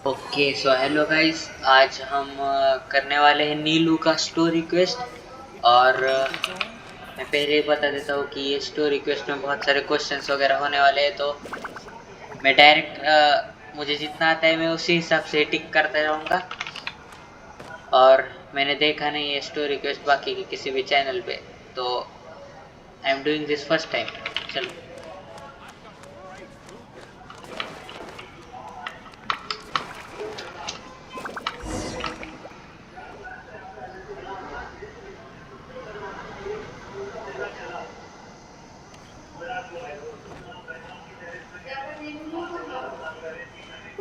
Okay so hello guys. आज हम करने वाले हैं नीलू का स्टोरी क्वेस्ट। और मैं पहले ही बता देता हूँ कि ये स्टोरी क्वेस्ट में बहुत सारे क्वेश्चंस वगैरह होने वाले हैं, तो मैं डायरेक्ट मुझे जितना आता है मैं उसी हिसाब से टिक करता रहूँगा। और मैंने देखा नहीं है स्टोरी क्वेस्ट बाकी के किसी भी चैनल पे, तो I am doing this first time. चलो।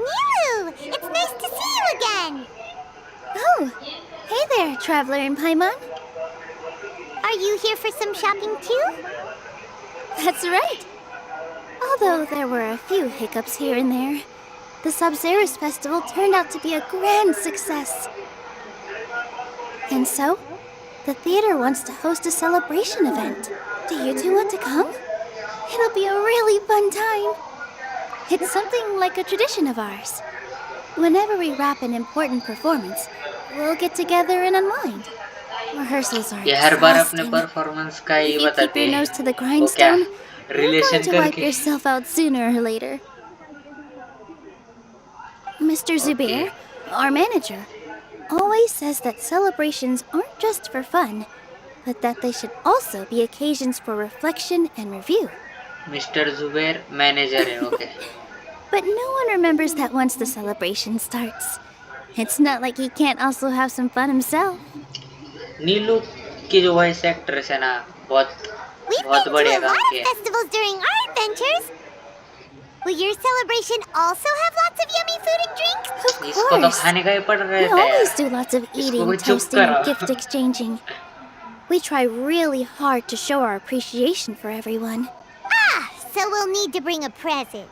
Nilou! It's nice to see you again! Oh, hey there, Traveler in Paimon. Are you here for some shopping too? That's right. Although there were a few hiccups here and there, the Sub-Zerus Festival turned out to be a grand success. And so, the theater wants to host a celebration event. Do you two want to come? It'll be a really fun time. It's something like a tradition of ours. Whenever we wrap an important performance, we'll get together and unwind. Rehearsals are ये हर बार अपने exhausting. Performance का ही If you keep बताते your हैं, nose to the वो क्या grindstone, you're going relation to wipe करके। yourself out sooner or later. Mr. Okay. Zubair, our manager, always says that celebrations aren't just for fun, but that they should also be occasions for reflection and review. Mister Zubair manager है, okay. But no one remembers that once the celebration starts. It's not like he can't also have some fun himself. नीलू की जो voice actress है ना, बहुत We've बहुत been to बढ़िया a काम lot of किया। festivals during our adventures. Will your celebration also have lots of yummy food and drinks? Of इसको तो course. खाने का ही पड़ We रहता है always यार। do lots of इसको eating, कोई चुप toasting, and करो। gift exchanging. We try really hard to show our appreciation for everyone. Ah, so we'll need to bring a present.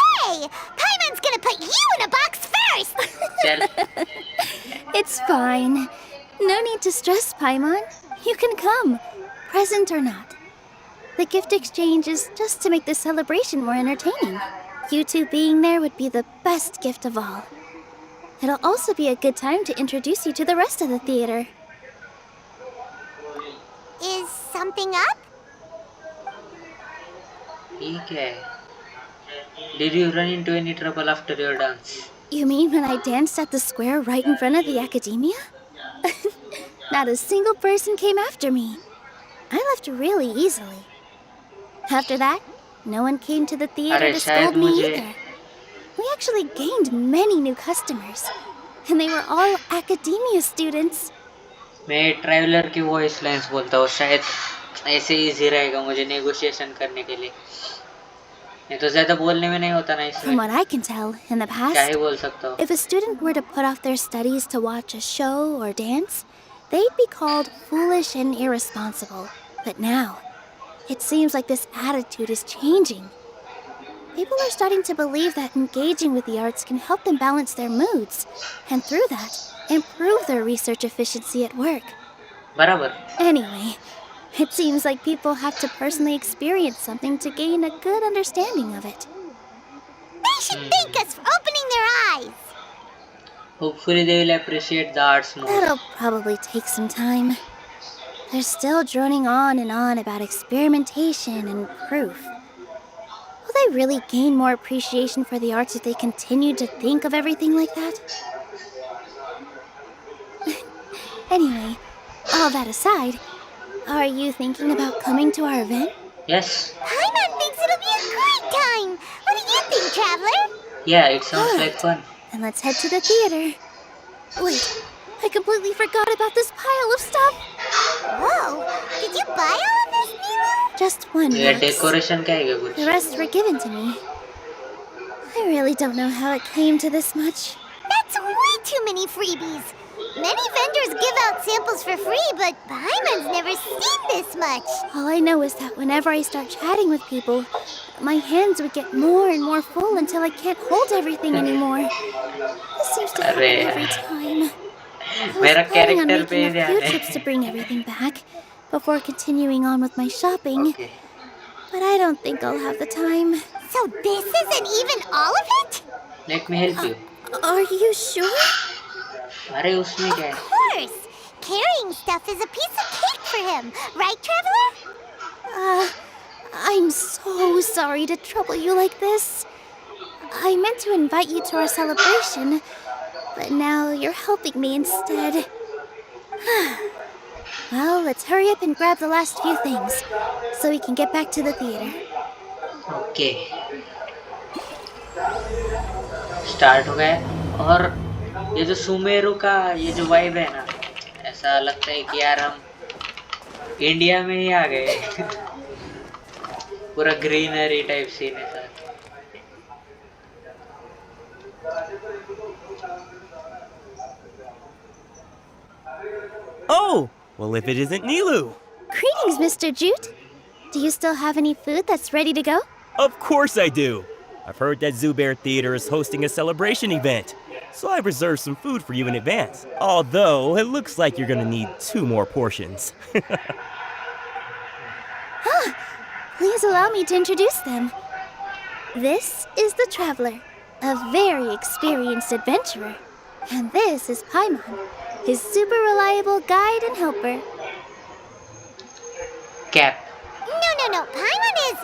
Hey! Paimon's gonna put you in a box first! चल। It's fine. No need to stress, Paimon. You can come, present or not. The gift exchange is just to make the celebration more entertaining. You two being there would be the best gift of all. It'll also be a good time to introduce you to the rest of the theater. Is something up? ठीक है। Did you run into any trouble after your dance? You mean when I danced at the square right in front of the academia? Not a single person came after me. I left really easily. After that, no one came to the theater अरे to शायद scold me मुझे either. We actually gained many new customers, and they were all academia students. मैं traveller की voice lines बोलता हूँ, शायद ऐसे easy रहेगा मुझे नेगोशिएशन करने के लिए। नहीं तो ज्यादा बोलने में नहीं होता ना From इसमें, what I can tell, in the क्या ही past, बोल सकता हूँ। if a student were to put off their studies to watch a show or dance, they'd be called foolish and irresponsible. But now, it seems like this attitude is changing. People are starting to believe that engaging with the arts can help them balance their moods, and through that, improve their research efficiency at work. बराबर। Anyway, it seems like people have to personally experience something to gain a good understanding of it. They should thank us for opening their eyes! Hopefully they will appreciate the arts more. That'll probably take some time. They're still droning on and on about experimentation and proof. Will they really gain more appreciation for the arts if they continue to think of everything like that? Anyway, all that aside, are you thinking about coming to our event? Yes. Paimon thinks it'll be a great time! What do you think, Traveler? Yeah, it sounds like fun. Then let's head to the theater. Wait, I completely forgot about this pile of stuff! Whoa! Did you buy all of this, Nilou? Just one, ये Max. Decoration क्या है कुछ? The rest were given to me. I really don't know how it came to this much. That's way too many freebies! Many vendors give out samples for free, but Paimon's never seen this much! All I know is that whenever I start chatting with people, my hands would get more and more full until I can't hold everything anymore. This seems to happen every time. I was मेरा planning on character पे making a ध्यान few है। trips to bring everything back before continuing on with my shopping. Okay. But I don't think I'll have the time. So this isn't even all of it? Let me help you. Are you sure? अरे उसमें क्या Of है? course! Carrying stuff is a piece of cake for him, right, Traveler? I'm so sorry to trouble you like this. I meant to invite you to our celebration, but now you're helping me instead. Well, let's hurry up and grab the last few things, so we can get back to the theater. Okay, start हो गया। और ये जो सुमेरु का ये जो vibe है ना, ऐसा लगता है कि यार हम इंडिया में ही आ गए। पूरा ग्रीनरी टाइप सीन है sir. Oh, well, if it isn't Nilou. Greetings, Mr. Jute. Do you still have any food that's ready to go? Of course I do. I've heard that Zubair Theater is hosting a celebration event, so I've reserved some food for you in advance. Although, it looks like you're gonna need 2 more portions. Please allow me to introduce them. This is the Traveler, a very experienced adventurer. And this is Paimon, his super reliable guide and helper. Cap. No. Paimon is...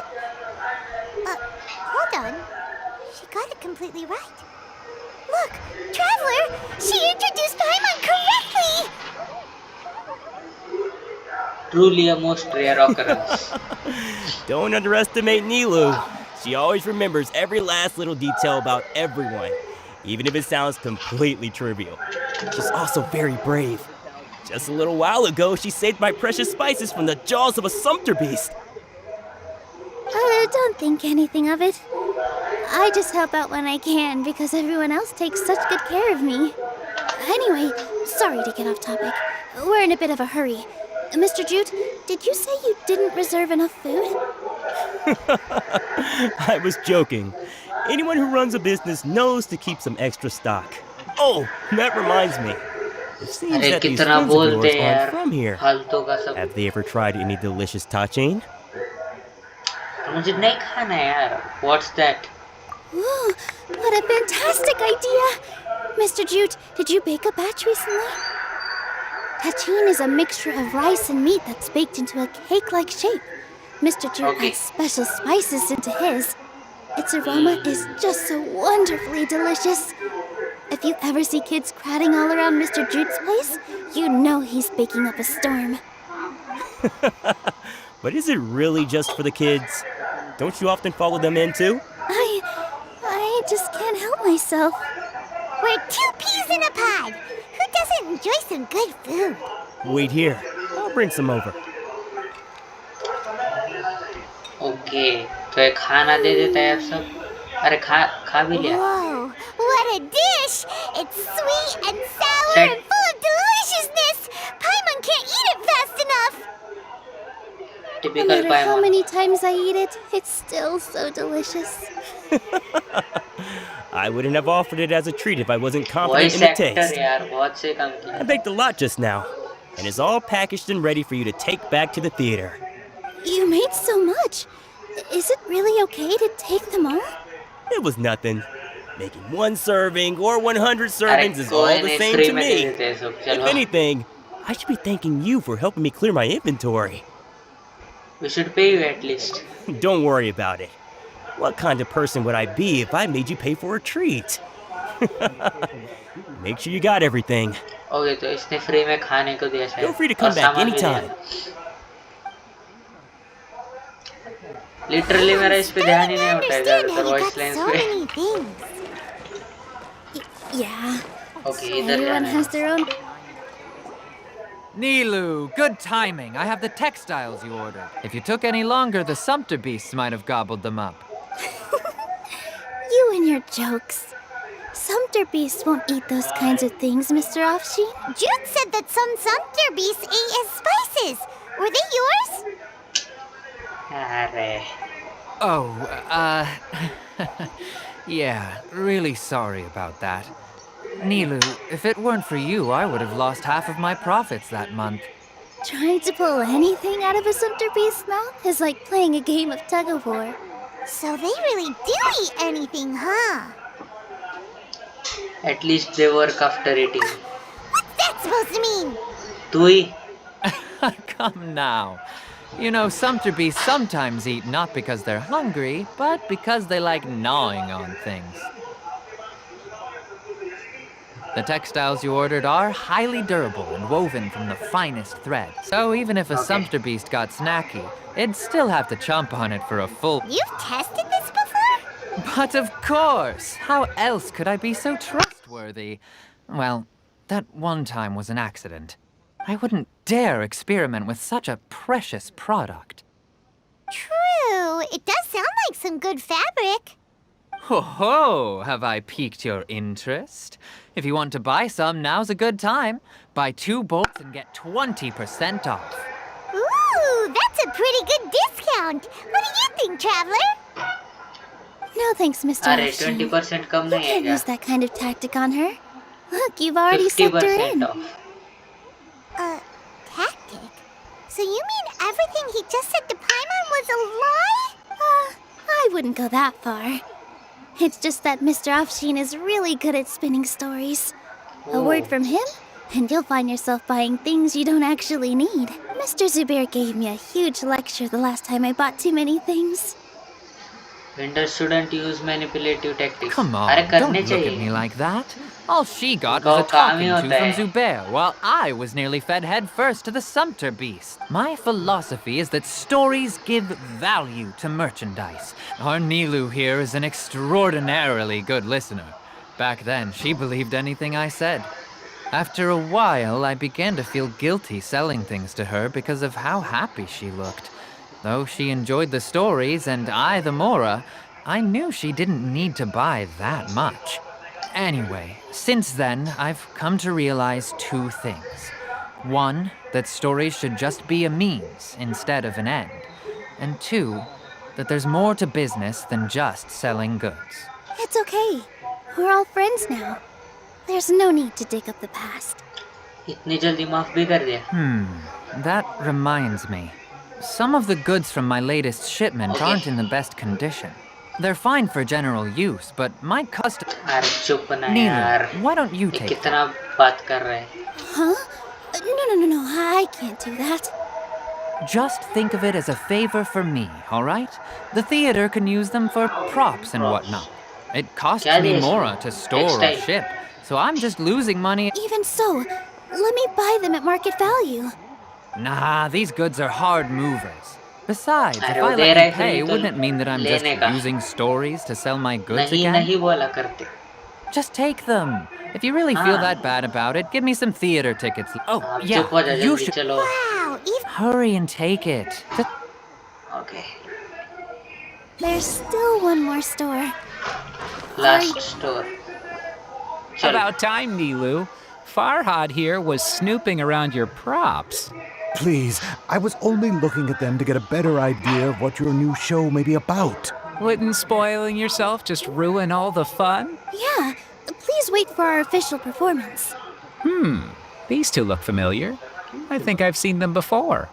hold on. She got it completely right. Look, Traveler! She introduced Paimon correctly! Truly a most rare occurrence. Don't underestimate Nilou. She always remembers every last little detail about everyone, even if it sounds completely trivial. She's also very brave. Just a little while ago, she saved my precious spices from the jaws of a sumpter beast. Don't think anything of it. I just help out when I can because everyone else takes such good care of me. Anyway, sorry to get off topic. We're in a bit of a hurry. Mr. Jute, did you say you didn't reserve enough food? I was joking. Anyone who runs a business knows to keep some extra stock. Oh, that reminds me. It seems अरे that these कितना friends of बोलते yours हैं aren't यार, from here. फालतू का सब। Have they ever tried any delicious tachin? मुझे नहीं खाना है यार। What's that? Ooh, what a fantastic idea! Mr. Jute, did you bake a batch recently? Tachin is a mixture of rice and meat that's baked into a cake-like shape. Mr. Jute Okay. adds special spices into his. Its aroma is just so wonderfully delicious. If you ever see kids crowding all around Mr. Jute's place, you know he's baking up a storm. But is it really just for the kids? Don't you often follow them in too? I just can't help myself. We're 2 peas in a pod. Who doesn't enjoy some good food? Wait here. I'll bring some over. Okay, तो ये खाना दे देता है सब। अरे खा भी लिया। Whoa, what a dish! It's sweet and sour Set. and full of deliciousness! Paimon can't eat it fast enough! No typical matter how पाइमन। many times I eat it, it's still so delicious. I wouldn't have offered it as a treat if I wasn't confident voice in the actor taste. यार, बहुत से काम किया। I baked a lot just now, and it's all packaged and ready for you to take back to the theater. You made so much. Is it really okay to take them all? It was nothing. Making 1 serving or 100 अरे servings is all कोई the नहीं, same free to में दे me. देते हैं सब। If चलो, anything, I should be thanking you for helping me clear my inventory. we should pay you at least. Don't worry about it. What kind of person would I be if I made you pay for a treat? Make sure you got everything. Okay, तो इसने free में खाने को दिया शायद। Feel free to और come back सामान भी दिया। anytime. लिटरली मेरा इस पे ध्यान ही नहीं होता है ज़्यादातर you voice got lines so पे। many things. Yeah. ओके, इधर Everyone जाना has है। their own. Nilou, good timing. I have the textiles you ordered. If you took any longer, the sumpter beasts might have gobbled them up. You and your jokes. Sumpter beasts won't eat those kinds of things, Mr. Offsheen. Jude said that some sumpter beasts ate his spices. Were they yours? अरे Oh, yeah, really sorry about that. Nilou, if it weren't for you, I would have lost half of my profits that month. Trying to pull anything out of a sumpter beast's mouth is like playing a game of tug-of-war. So they really do eat anything, huh? At least they work after eating. What's that supposed to mean? तू ही Come now. You know, sumpter beasts sometimes eat not because they're hungry, but because they like gnawing on things. The textiles you ordered are highly durable and woven from the finest thread. So even if a Okay. sumpter beast got snacky, it'd still have to chomp on it for a full. You've tested this before? But of course! How else could I be so trustworthy? Well, that one time was an accident. I wouldn't dare experiment with such a precious product. True. It does sound like some good fabric. Ho ho! Have I piqued your interest? If you want to buy some, now's a good time. Buy 2 bolts and get 20% off. Ooh, that's a pretty good discount. What do you think, Traveler? No thanks, Mr. अरे Ashton. 20% come You नहीं है can't क्या? use that kind of tactic on her. Look, you've already sucked her 50% in. off. Tactic? So you mean everything he just said to Paimon was a lie? I wouldn't go that far. It's just that Mr. Afshin is really good at spinning stories. A word Oh. from him, and you'll find yourself buying things you don't actually need. Mr. Zubair gave me a huge lecture the last time I bought too many things. Vendors shouldn't use manipulative tactics. Come अरे on, don't करने look at चाहिए. me like that. All she got उनका was a काम ही talking to होता from है. Zubair, while I was nearly fed head first to the sumpter beast. My philosophy is that stories give value to merchandise. Our Nilou here is an extraordinarily good listener. Back then, she believed anything I said. After a while, I began to feel guilty selling things to her because of how happy she looked. Though she enjoyed the stories and I the Mora, I knew she didn't need to buy that much. Anyway, since then, I've come to realize 2 things. One, that stories should just be a means instead of an end. And 2, that there's more to business than just selling goods. It's okay. We're all friends now. There's no need to dig up the past. इतनी जल्दी माफ भी कर दिया. That reminds me. Some of the goods from my latest shipment Okay. aren't in the best condition. They're fine for general use, but my custom. अरे चुप ना Nilou, यार. why don't you ये take it? कितना बात कर रहे हैं. Huh? No, I can't do that. Just think of it as a favor for me, all right? The theater can use them for props and whatnot. It costs क्या me दिया more इसमें? to store or Textile. ship, so I'm just losing money. Even so, let me buy them at market value. Nah, these goods are hard movers. Besides, if अरे I वो दे let रहा you है pay, फिर तो wouldn't it mean that I'm just लेने का. using stories to sell my goods नहीं again? नहीं बोला करते. Just take them. If you really feel Ah. that bad about it, give me some theater tickets. Oh, आप yeah, चुप हो जा you जल्दी should चलो. Wow, even hurry and take it. Just Okay. There's still one more store. Last store. चलो. About time, Nilou. Farhad here was snooping around your props. Please, I was only looking at them to get a better idea of what your new show may be about. Wouldn't spoiling yourself just ruin all the fun? Yeah, please wait for our official performance. These two look familiar. I think I've seen them before.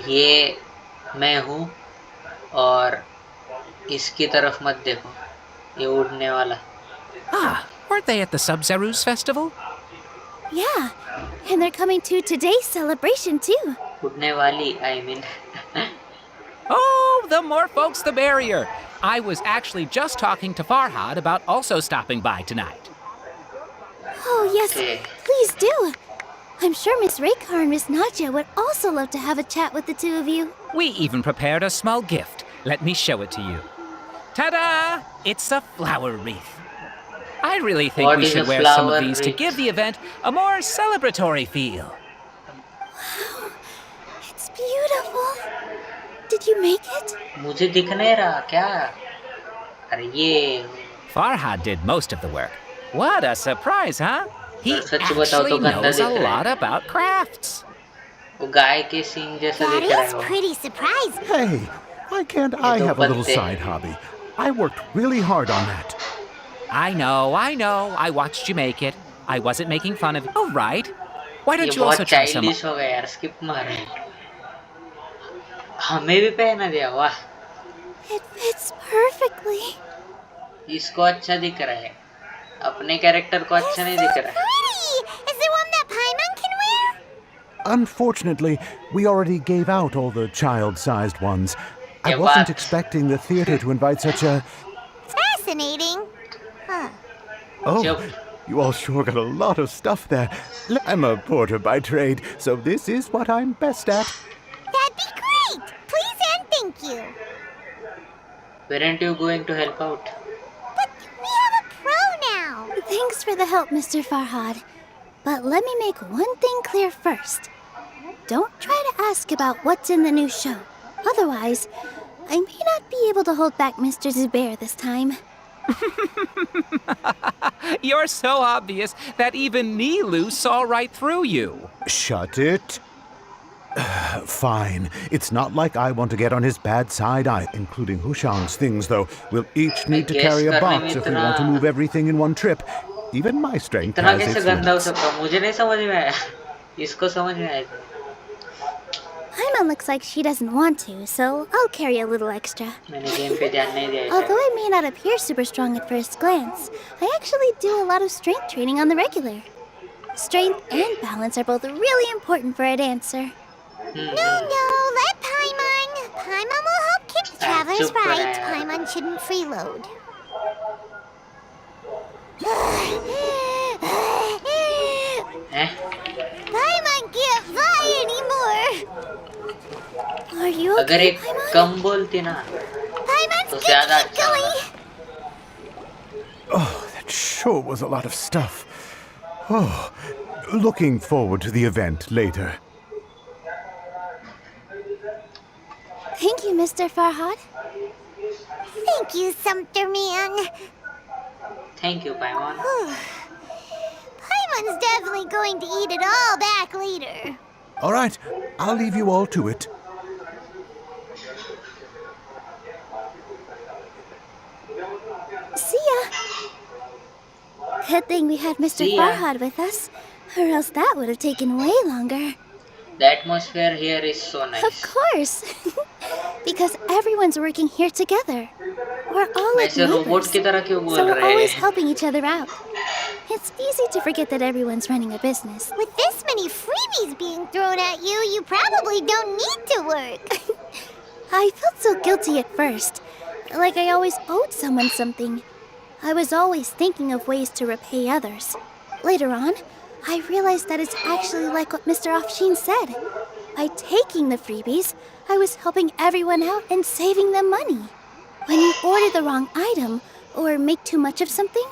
ये मैं हूँ और इसकी तरफ मत देखो. ये उड़ने वाला. Ah, weren't they at the Sub-Zerus festival? Yeah, and they're coming to today's celebration too. उड़ने वाली. I mean. Oh, the more folks, the merrier. I was actually just talking to Farhad about also stopping by tonight. Oh, yes, Okay. please do. I'm sure Miss Raykar and Miss Nadja would also love to have a chat with the 2 of you. We even prepared a small gift. Let me show it to you. Ta-da! It's a flower wreath. I really think What we is should a wear some flower of these to wreath? give the event a more celebratory feel. It's beautiful. Did you make it? मुझे दिख नहीं रहा क्या? अरे ये. Farhad did most of the work. What a surprise, huh? He सच बताओ तो actually गंदा knows a दिख रहा है. lot about crafts. वो गाय के सींग जैसा that दिख रहा is है वो. pretty surprising. Hey, why can't I तो have a little पत्ते. side hobby? I worked really hard on that. I know. I watched you make it. I wasn't making fun of you. All right. Why ये don't you also बहुत try some? Childish हो गया यार. Skip मार. हमें भी पहना दिया. वाह. It fits perfectly. इसको अच्छा दिख रहा है, अपने कैरेक्टर को अच्छा नहीं दिख रहा है। Pretty! Is there one that Paimon can wear? Unfortunately, we already gave out all the child-sized ones. I क्या wasn't बात? expecting the theater to invite such a... Fascinating. Huh. Oh, Chop. you all sure got a lot of stuff there. I'm a porter by trade, so this is what I'm best at. That'd be great! Please and thank you. Weren't you going to help out? But we have a pro now. Thanks for the help, Mr. Farhad. But let me make one thing clear first. Don't try to ask about what's in the new show. Otherwise, I may not be able to hold back Mr. Zubair this time. You're so obvious that even Nilou saw right through you. Shut it. Fine. It's not like I want to get on his bad side, including Hushang's things, though. We'll each need to guess carry a करने box में if we want to इतना- move everything in one trip. Even my strength इतना has कैसे its गंदा हो limits. सकता? मुझे नहीं समझ में आया, इसको समझ में आया। Paimon looks like she doesn't want to, so I'll carry a little extra. मैंने गेम पे ध्यान नहीं दिया। Although I may not appear super strong at first glance, I actually do a lot of strength training on the regular. Strength and balance are both really important for a dancer. No, let Paimon. Paimon will help keep the travelers चुप रहा right. यार। Paimon shouldn't freeload. हैं? Paimon can't fly anymore. Are you अगर okay, एक Paimon? कम बोलती ना Paimon's तो ज्यादा getting अच्छा giggly. होगा। Oh, that sure was a lot of stuff. Oh, looking forward to the event later. Thank you, Mr. Farhad. Thank you, Sumter Man. Thank you, Paimon. Paimon's definitely going to eat it all back later. All right, I'll leave you all to it. See ya. Good thing we had Mr. See ya. Farhad with us, or else that would have taken way longer. The atmosphere here is so Of nice. course. Because everyone's working here together. We're all like वैसे robot neighbors, की तरह क्यों so बोल we're रहे always हैं? helping each other out. It's easy to forget that everyone's running a business. With this many freebies being thrown at you, you probably don't need to work. I felt so guilty at first, like I always owed someone something. I was always thinking of ways to repay others. Later on, I realized that it's actually like what Mr. Afshin said. By taking the freebies, I was helping everyone out and saving them money. When you order the wrong item or make too much of something,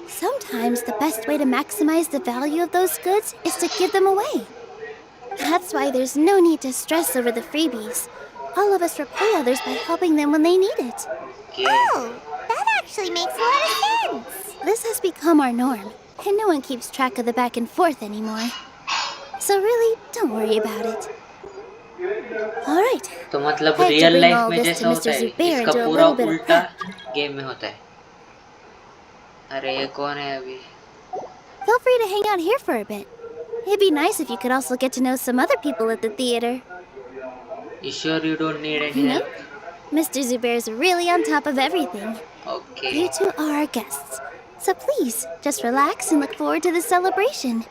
sometimes the best way to maximize the value of those goods is to give them away. That's why there's no need to stress over the freebies. All of us repay others by helping them when they need it. Okay. Oh, that actually makes a lot of sense. This has become our norm, and no one keeps track of the back and forth anymore. So really, don't worry about it. All right. तो मतलब I had to real bring life all में this जैसा to होता Mr. है, Zubair इसका and do a पूरा little bit of उल्टा prep. Game में होता है। अरे ये कौन है अभी? Feel free to hang out here for a bit. It'd be nice if you could also get to know some other people at the theater. You sure you don't need any Nope. help? Mr. Zubair's really on top of everything. Okay. You two are our guests. So please, just relax and look forward to the celebration.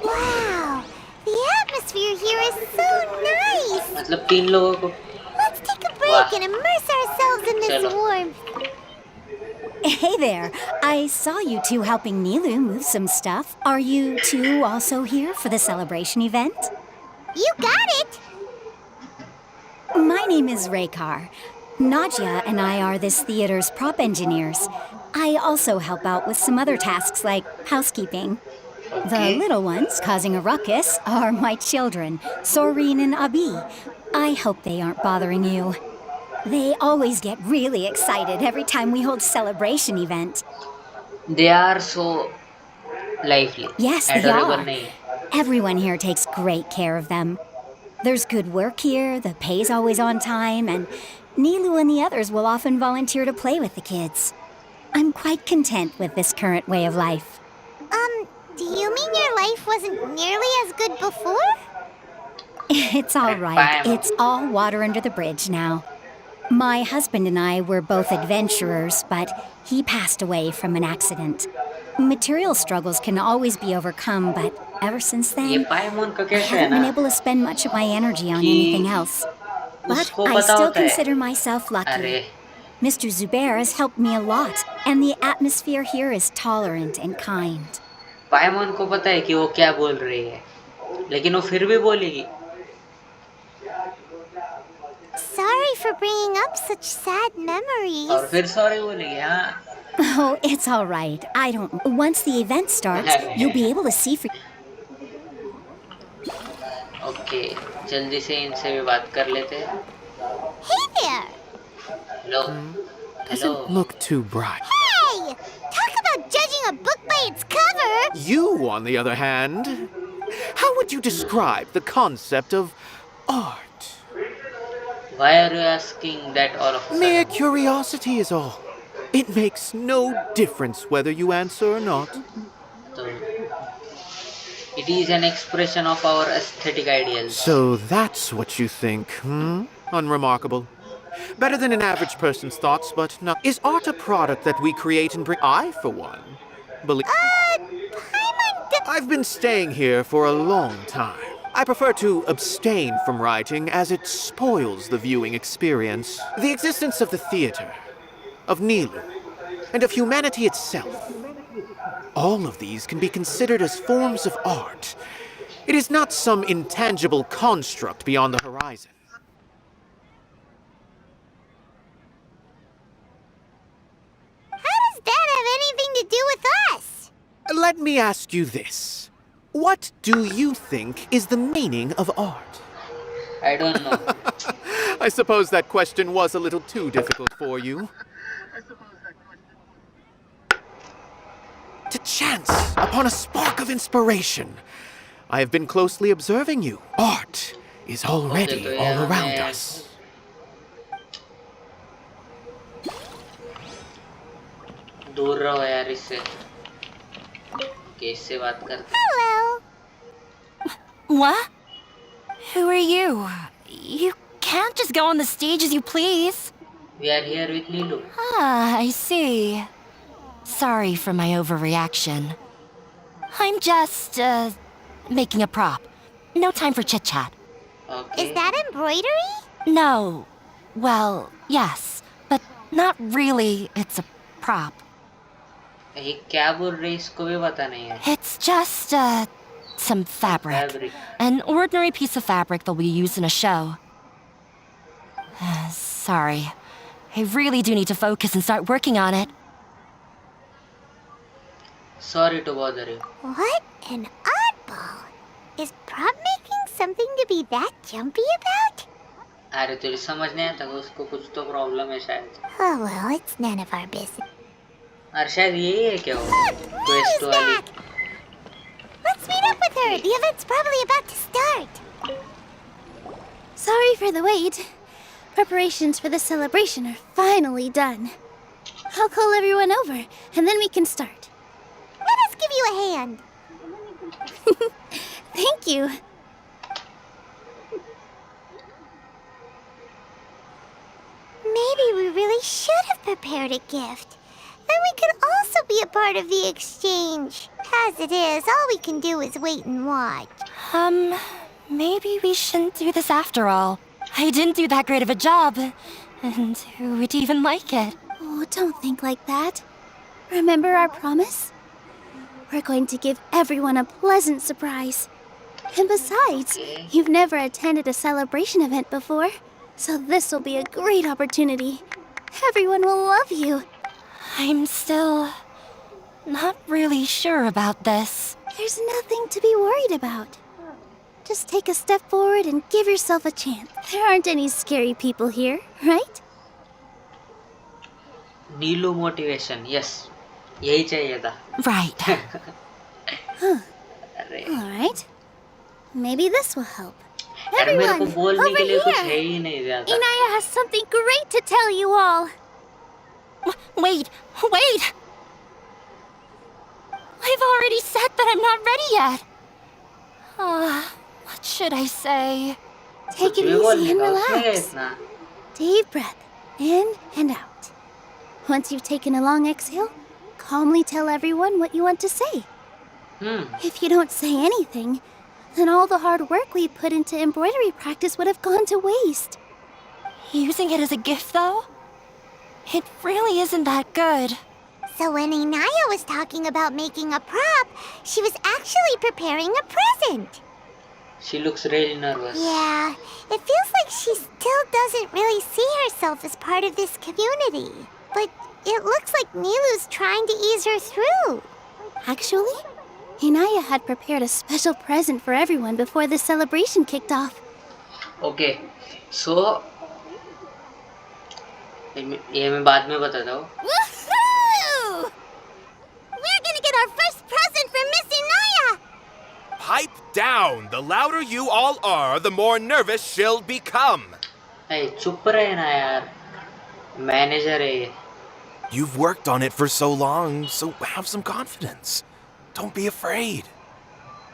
Wow, the atmosphere here is so nice. मतलब 3 लोगों को Let's take a Wow. break and immerse ourselves in this Chalo. warmth. Hey there. I saw you two helping Nilou move some stuff. Are you two also here for the celebration event? You got it. My name is Raykar. Nadia and I are this theater's prop engineers. I also help out with some other tasks like housekeeping. The Okay. little ones causing a ruckus are my children, Soreen and Abi. I hope they aren't bothering you. They always get really excited every time we hold celebration event. They are so lively. Yes, they Adorable are. नहीं. Everyone here takes great care of them. There's good work here, the pay's always on time, and Nilou and the others will often volunteer to play with the kids. I'm quite content with this current way of life. Do you mean your life wasn't nearly as good before? It's all right. Fine. It's all water under the bridge now. My husband and I were both adventurers, but he passed away from an accident. Material struggles can always be overcome, but ever since ये then, पाइमोन का I कैसे है haven't been ना able to spend much of my energy on कि anything else. But उसको I पता still होता है consider myself lucky. अरे Mr. Zubair has helped me a lot, and the atmosphere here is tolerant and kind. पाइमोन को पता है कि वो क्या बोल रही है लेकिन वो फिर भी बोलेगी Sorry for bringing up such sad और memories. फिर सॉरी बोलेगी हाँ Oh, it's all right. I don't. Once the event starts, you'll be able to see for. Okay जल्दी से इनसे भी बात कर लेते हैं Hey there! Hello hello Doesn't look too bright. Hey! Talk about judging a book by its cover! You, on the other hand, how would you describe the concept of art? Why are you asking that all of a Mere sudden? curiosity is all. It makes no difference whether you answer or not. So, it is an expression of our aesthetic ideals. So that's what you think, hmm? Unremarkable. Better than an average person's thoughts, but not. Is art a product that we create and bring? I, for one, believe. I've been staying here for a long time. I prefer to abstain from writing as it spoils the viewing experience. The existence of the theater, of Nilou, and of humanity itself. All of these can be considered as forms of art. It is not some intangible construct beyond the horizon. How does that have anything to do with us? Let me ask you this. What do you think is the meaning of art? I don't know. I suppose that question was a little too difficult for you. To chance upon a spark of inspiration. I have been closely observing you. Art is already तो all यहाँ around मैं us. दूर रहो यार इससे इससे बात करते Hello. What? Who are you? You can't just go on the stage as you please. We are here with Nilou. Ah, I see. Sorry for my overreaction. I'm just, making a prop. No time for chit-chat. Okay. Is that embroidery? No. Well, yes, but not really. It's a prop. ये क्या बोल रही है इसको भी पता नहीं है It's just, some fabric. Fabric. An ordinary piece of fabric that we use in a show. Sorry. I really do need to focus and start working on it. Sorry to bother you. What an oddball. Is prop making something to be that jumpy about? अरे तुझे समझ नहीं आता उसको कुछ तो problem है शायद Oh well, it's none of our business. और शायद यही है क्या वो Look, ट्विस्ट Nilou's वाली back! Let's meet up with her. The event's probably about to start. Sorry for the wait. Preparations for the celebration are finally done. I'll call everyone over, and then we can start. Let us give you a hand. Thank you. Maybe we really should have prepared a gift. Then we could also be a part of the exchange. As it is, all we can do is wait and watch. Maybe we shouldn't do this after all. I didn't do that great of a job. And who would even like it? Oh, don't think like that. Remember our promise? We're going to give everyone a pleasant surprise. And besides, you've never attended a celebration event before, so this will be a great opportunity. Everyone will love you. I'm still not really sure about this. There's nothing to be worried about. Just take a step forward and give yourself a chance. There aren't any scary people here, right? Neelu motivation yes यही चाहिए था Right. अरे All right. Maybe this will help. यार मेरे को Everyone, बोलने over के लिए कुछ here. है ही नहीं ज्यादा Inaya has something great to tell you all. Wait! I've already said that I'm not ready yet. What should I say? Take कुछ it भी easy बोलने and का उसमें क्या relax. इतना Deep breath. In and out. Once you've taken a long exhale, calmly tell everyone what you want to say. If you don't say anything, then all the hard work we put into embroidery practice would have gone to waste. Using it as a gift, though? It really isn't that good. So when Inaya was talking about making a prop, she was actually preparing a present. She looks really nervous. Yeah, it feels like she still doesn't really see herself as part of this community. But it looks like Nilou's trying to ease her through. Actually, Inaya had prepared a special present for everyone before the celebration kicked off. Okay, so ये मैं बाद में बताता हूँ. Woohoo! We're gonna get our first present from Miss Inaya! Pipe down! The louder you all are, the more nervous she'll become. Hey, चुप रहे ना यार. Manager है ये. You've worked on it for so long, so have some confidence. Don't be afraid.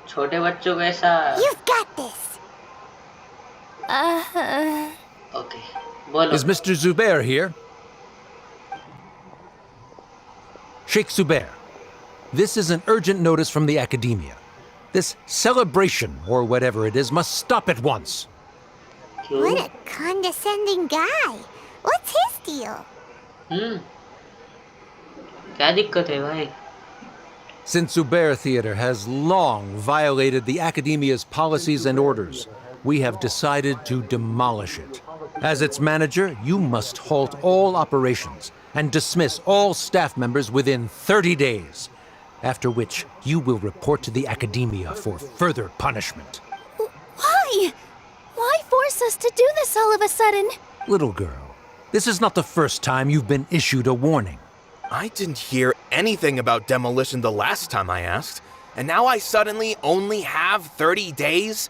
छोटे बच्चों को ऐसा. You've got this. Okay, बोलो. Is Mr. Zubair here? Sheikh Zubair, this is an urgent notice from the academia. This celebration, or whatever it is, must stop at once. What a condescending guy. What's his deal? क्या दिक्कत है भाई? Since Zubair Theater has long violated the academia's policies and orders, we have decided to demolish it. As its manager, you must halt all operations and dismiss all staff members within 30 days, after which you will report to the academia for further punishment. Why? Why force us to do this all of a sudden? Little girl, this is not the first time you've been issued a warning. I didn't hear anything about demolition the last time I asked, and now I suddenly only have 30 days?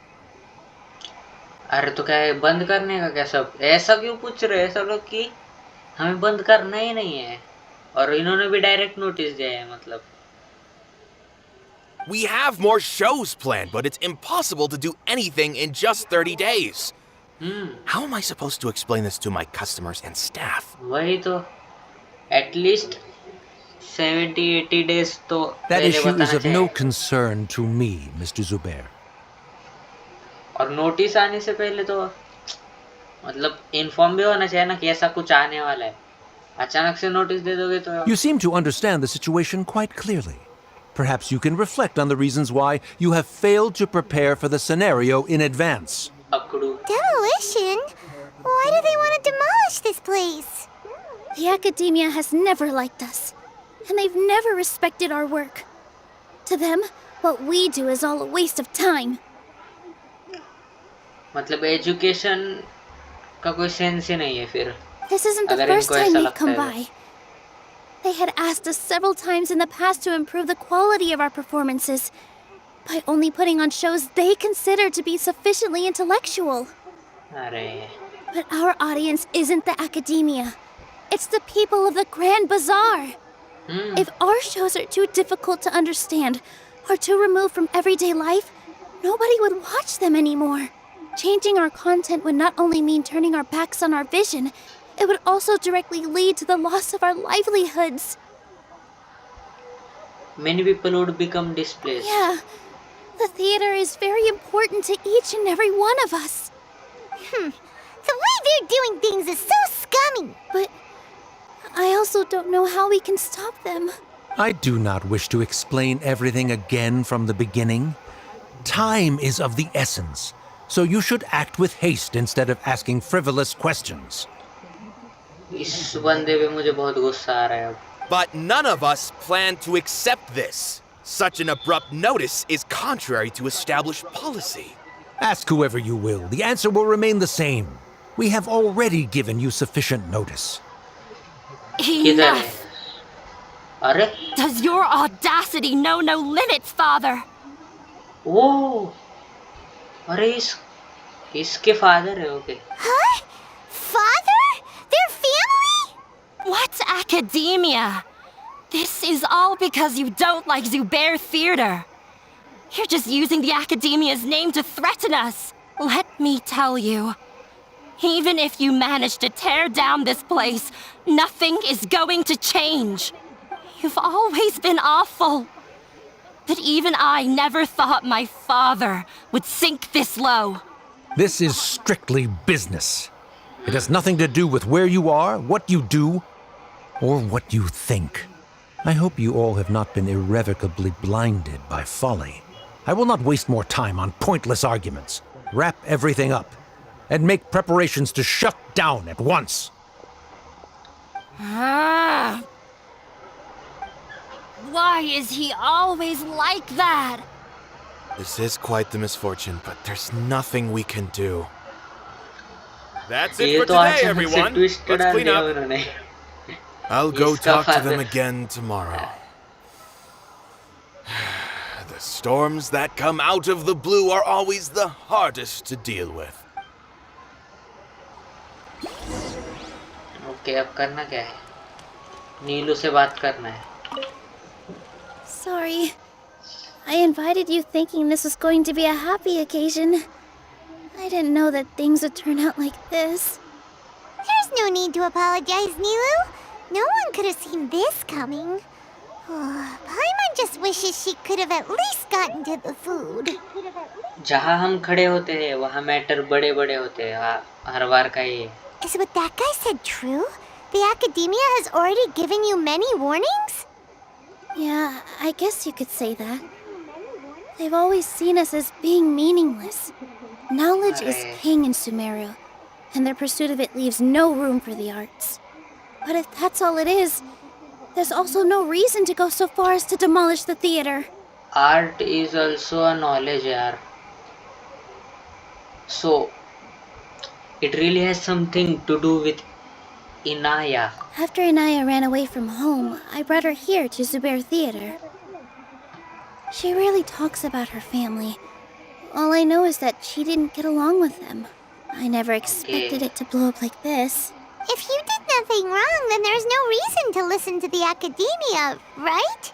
अरे तो क्या है बंद करने का क्या सब ऐसा क्यों पूछ रहे हैं सब लोग कि हमें बंद करना ही नहीं है और इन्होंने भी डायरेक्ट नोटिस दिया है मतलब. We have more shows planned, but it's impossible to do anything in just 30 days. How am I supposed to explain this to my customers and staff? वही तो at least 70-80 days तो That पहले issue is बताना of no चाहिए. concern to me, Mr. Zubair. और notice आने से पहले तो मतलब इन्फॉर्म भी होना चाहिए ना कि ऐसा कुछ आने वाला है. अचानक से नोटिस दे दोगे तो. You seem to understand the situation quite clearly. Perhaps you can reflect on the reasons why you have failed to prepare for the scenario in advance. अकड़ू. Demolition? Why do they want to demolish this place? The academia has never liked us, and they've never respected our work. To them, what we do is all a waste of time. मतलब education का कोई sense ही नहीं है फिर. This isn't the अगर first इनको time ऐसा they've लगता come है by. They had asked us several times in the past to improve the quality of our performances by only putting on shows they consider to be sufficiently intellectual. अरे But our audience isn't the academia. It's the people of the Grand Bazaar. If our shows are too difficult to understand or too removed from everyday life, nobody would watch them anymore. Changing our content would not only mean turning our backs on our vision, it would also directly lead to the loss of our livelihoods. many people would become displaced. Yeah, the theater is very important to each and every one of us. The way they're doing things is so scummy. But I also don't know how we can stop them. I do not wish to explain everything again from the beginning. Time is of the essence, so you should act with haste instead of asking frivolous questions. इस बंदे पे मुझे बहुत गुस्सा आ रहा है अब. But none of us plan to accept this. Such an abrupt notice is contrary to established policy. Ask whoever you will, the answer will remain the same. We have already given you sufficient notice. किधर है? Enough! अरे Does your audacity know no limits, father? ओ अरे इसके father है. Okay. Huh? Father? Their family? What academia? This is all because you don't like Zubair Theater. You're just using the academia's name to threaten us. Let me tell you, Even if you manage to tear down this place, nothing is going to change. You've always been awful. But even I never thought my father would sink this low. This is strictly business. It has nothing to do with where you are, what you do, or what you think. I hope you all have not been irrevocably blinded by folly. I will not waste more time on pointless arguments. Wrap everything up and make preparations to shut down at once. Ah. Why is he always like that? This is quite the misfortune, but there's nothing we can do. That's it ये for तो today, अचानक से everyone. twist Let's डाल clean दिया up. उन्होंने. I'll go इसका talk to father- them again tomorrow. The storms that come out of the blue are always the hardest to deal with. Okay, अब करना क्या है? नीलू से बात करना है. Sorry. I invited you thinking this was going to be a happy occasion. I didn't know that things would turn out like this. There's no need to apologize, Nilou. No one could have seen this coming. Paimon just wishes she could have at least gotten to the food. जहाँ हम खड़े होते हैं वहाँ matter बड़े बड़े होते हैं. हर बार का ये. Is what that guy said true? The academia has already given you many warnings? Yeah, I guess you could say that. They've always seen us as being meaningless. Knowledge is king in Sumeru, and their pursuit of it leaves no room for the arts. But if that's all it is, there's also no reason to go so far as to demolish the theater. Art is also a knowledge, यार. So, it really has something to do with Inaya. After Inaya ran away from home, I brought her here to Zubair Theater. She rarely talks about her family. All I know is that she didn't get along with them. I never expected it to blow up like this. If you did nothing wrong, then there's no reason to listen to the academia, right?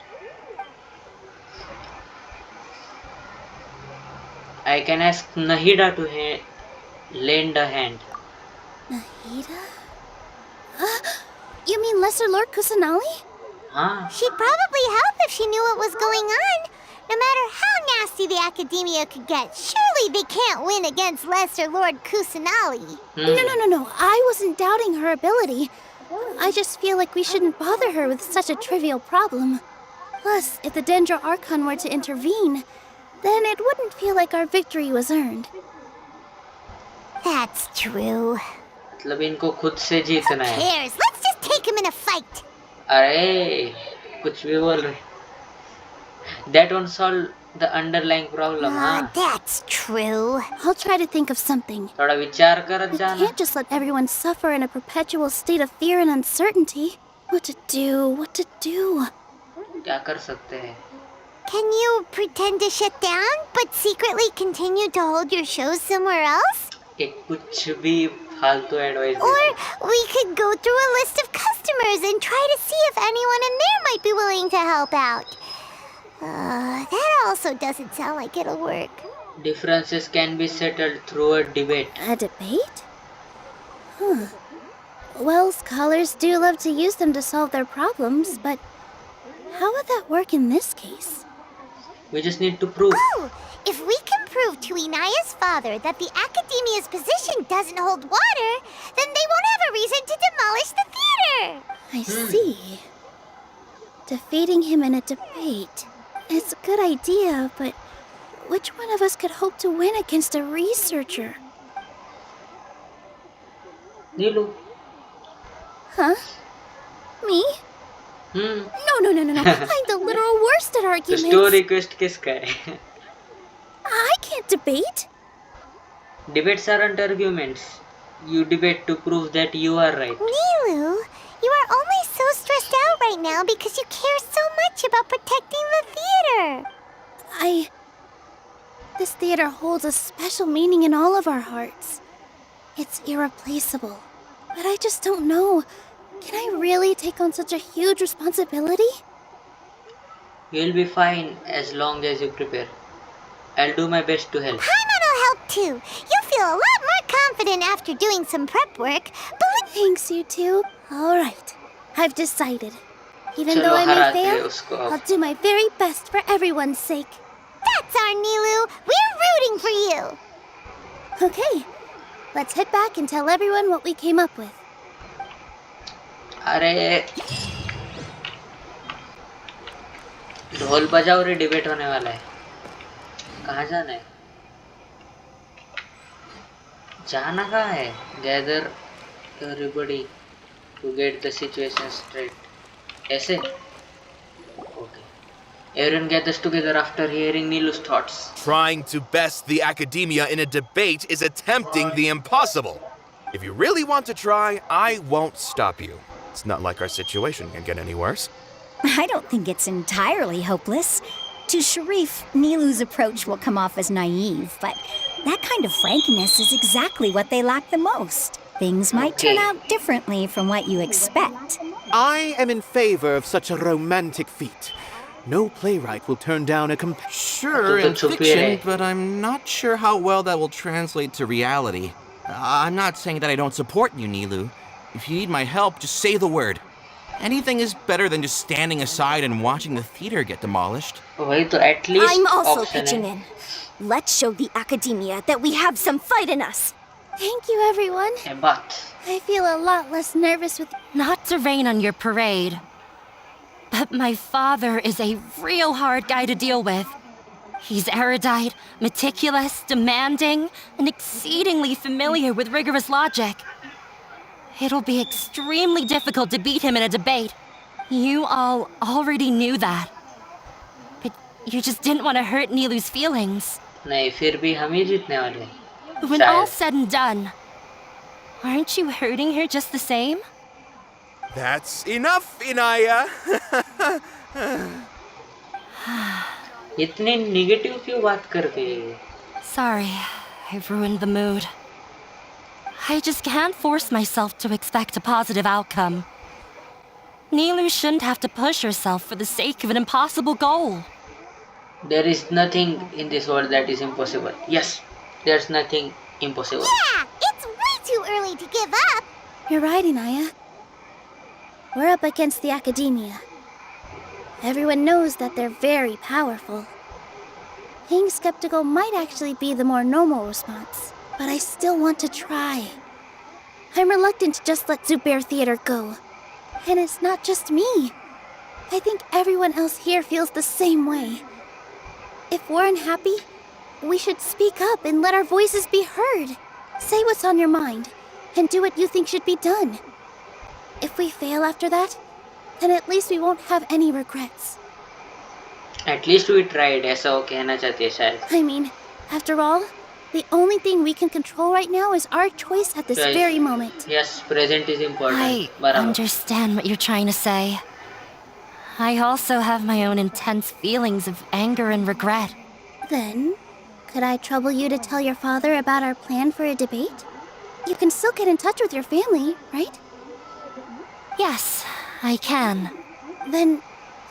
I can ask Nahida to lend a hand. Nahida? You mean Lesser Lord Kusanali? हाँ. She'd probably help if she knew what was going on. No matter how nasty the academia could get, surely they can't win against Lesser Lord Kusanali. No. I wasn't doubting her ability. I just feel like we shouldn't bother her with such a trivial problem. Plus, if the Dendra Archon were to intervene, then it wouldn't feel like our victory was earned. That's true. मतलब इनको खुद से जीतना Who है. cares? Let's just take him in a fight. अरे कुछ भी बोल रहे. That won't solve the underlying problem. हाँ. That's true. I'll try to think of something. थोड़ा विचार करत We जाना. can't just let everyone suffer in a perpetual state of fear and uncertainty. What to do? क्या कर सकते हैं? Can you pretend to shut down, but secretly continue to hold your shows somewhere else? कि कुछ भी फालतू advice. Or we could go through a list of customers and try to see if anyone in there might be willing to help out. That also doesn't sound like it'll work. Differences can be settled through a debate. A debate? Well, scholars do love to use them to solve their problems, but how would that work in this case? We just need to prove. Oh, if we can prove to Inaya's father that the academia's position doesn't hold water, then they won't have a reason to demolish the theater. I see. Defeating him in a debate. It's a good idea, but which one of us could hope to win against a researcher? Nilou. Huh? Me? Hmm. No. I'm the literal worst at तो arguments. Story quest किसका है? I can't debate. Debates aren't arguments. You debate to prove that you are right. Nilou, you are only so stressed out right now because you care so much about protecting the theater. This theater holds a special meaning in all of our hearts. It's irreplaceable. But I just don't know. Can I really take on such a huge responsibility? You'll be fine as long as you prepare. I'll do my best to help. Paimon will help too. You feel a lot more confident after doing some prep work. Thanks, you two. All right. I've decided. Even though चलो I may हराते हैं fail, उसको I'll अब. do my very best for everyone's sake. That's our Nilou. We're rooting for you. Okay. Let's head back and tell everyone what we came up with. अरे ढोल बजाओ रे, debate होने वाला है. कहाँ जाना है? जाना कहाँ है? Gather everybody to get the situation straight. ऐसे? Okay. Everyone gathers together after hearing Nilou's thoughts. Trying to best the academia in a debate is attempting the impossible. If you really want to try, I won't stop you. It's not like our situation can get any worse. I don't think it's entirely hopeless. To Sharif, Nilou's approach will come off as naive, but that kind of frankness is exactly what they lack the most. Things might turn out differently from what you expect. I am in favor of such a romantic feat. No playwright will turn down a Sure, in fiction, but I'm not sure how well that will translate to reality. I'm not saying that I don't support you, Nilou. If you need my help, just say the word. Anything is better than just standing aside and watching the theater get demolished. वही तो at least I'm also option pitching है. in. Let's show the academia that we have some fight in us. Thank you, everyone. But I feel a lot less nervous with... Not to rain on your parade, but my father is a real hard guy to deal with. He's erudite, meticulous, demanding, and exceedingly familiar with rigorous logic. It'll be extremely difficult to beat him in a debate. You all already knew that. But you just didn't want to hurt Nilou's feelings. नहीं, फिर भी हम ही जीतने वाले हैं. When शायद. all's said and done, aren't you hurting her just the same? That's enough, Inaya. इतने negative क्यों बात करते हैं? Sorry, I've ruined the mood. I just can't force myself to expect a positive outcome. Nilou shouldn't have to push herself for the sake of an impossible goal. There is nothing in this world that is impossible. Yes, there's nothing impossible. Yeah, it's way too early to give up. You're right, Inaya. We're up against the academia. Everyone knows that they're very powerful. Being skeptical might actually be the more normal response, but I still want to try. I'm reluctant to just let Zubair Theater go. And it's not just me. I think everyone else here feels the same way. If we're unhappy, we should speak up and let our voices be heard. Say what's on your mind, and do what you think should be done. If we fail after that, then at least we won't have any regrets. At least we tried. ऐसा वो कहना चाहती है शायद. I mean, after all, the only thing we can control right now is our choice at this Choice. very moment. Yes, present is important. I बराबर. understand what you're trying to say. I also have my own intense feelings of anger and regret. Then, could I trouble you to tell your father about our plan for a debate? You can still get in touch with your family, right? Yes, I can. Then,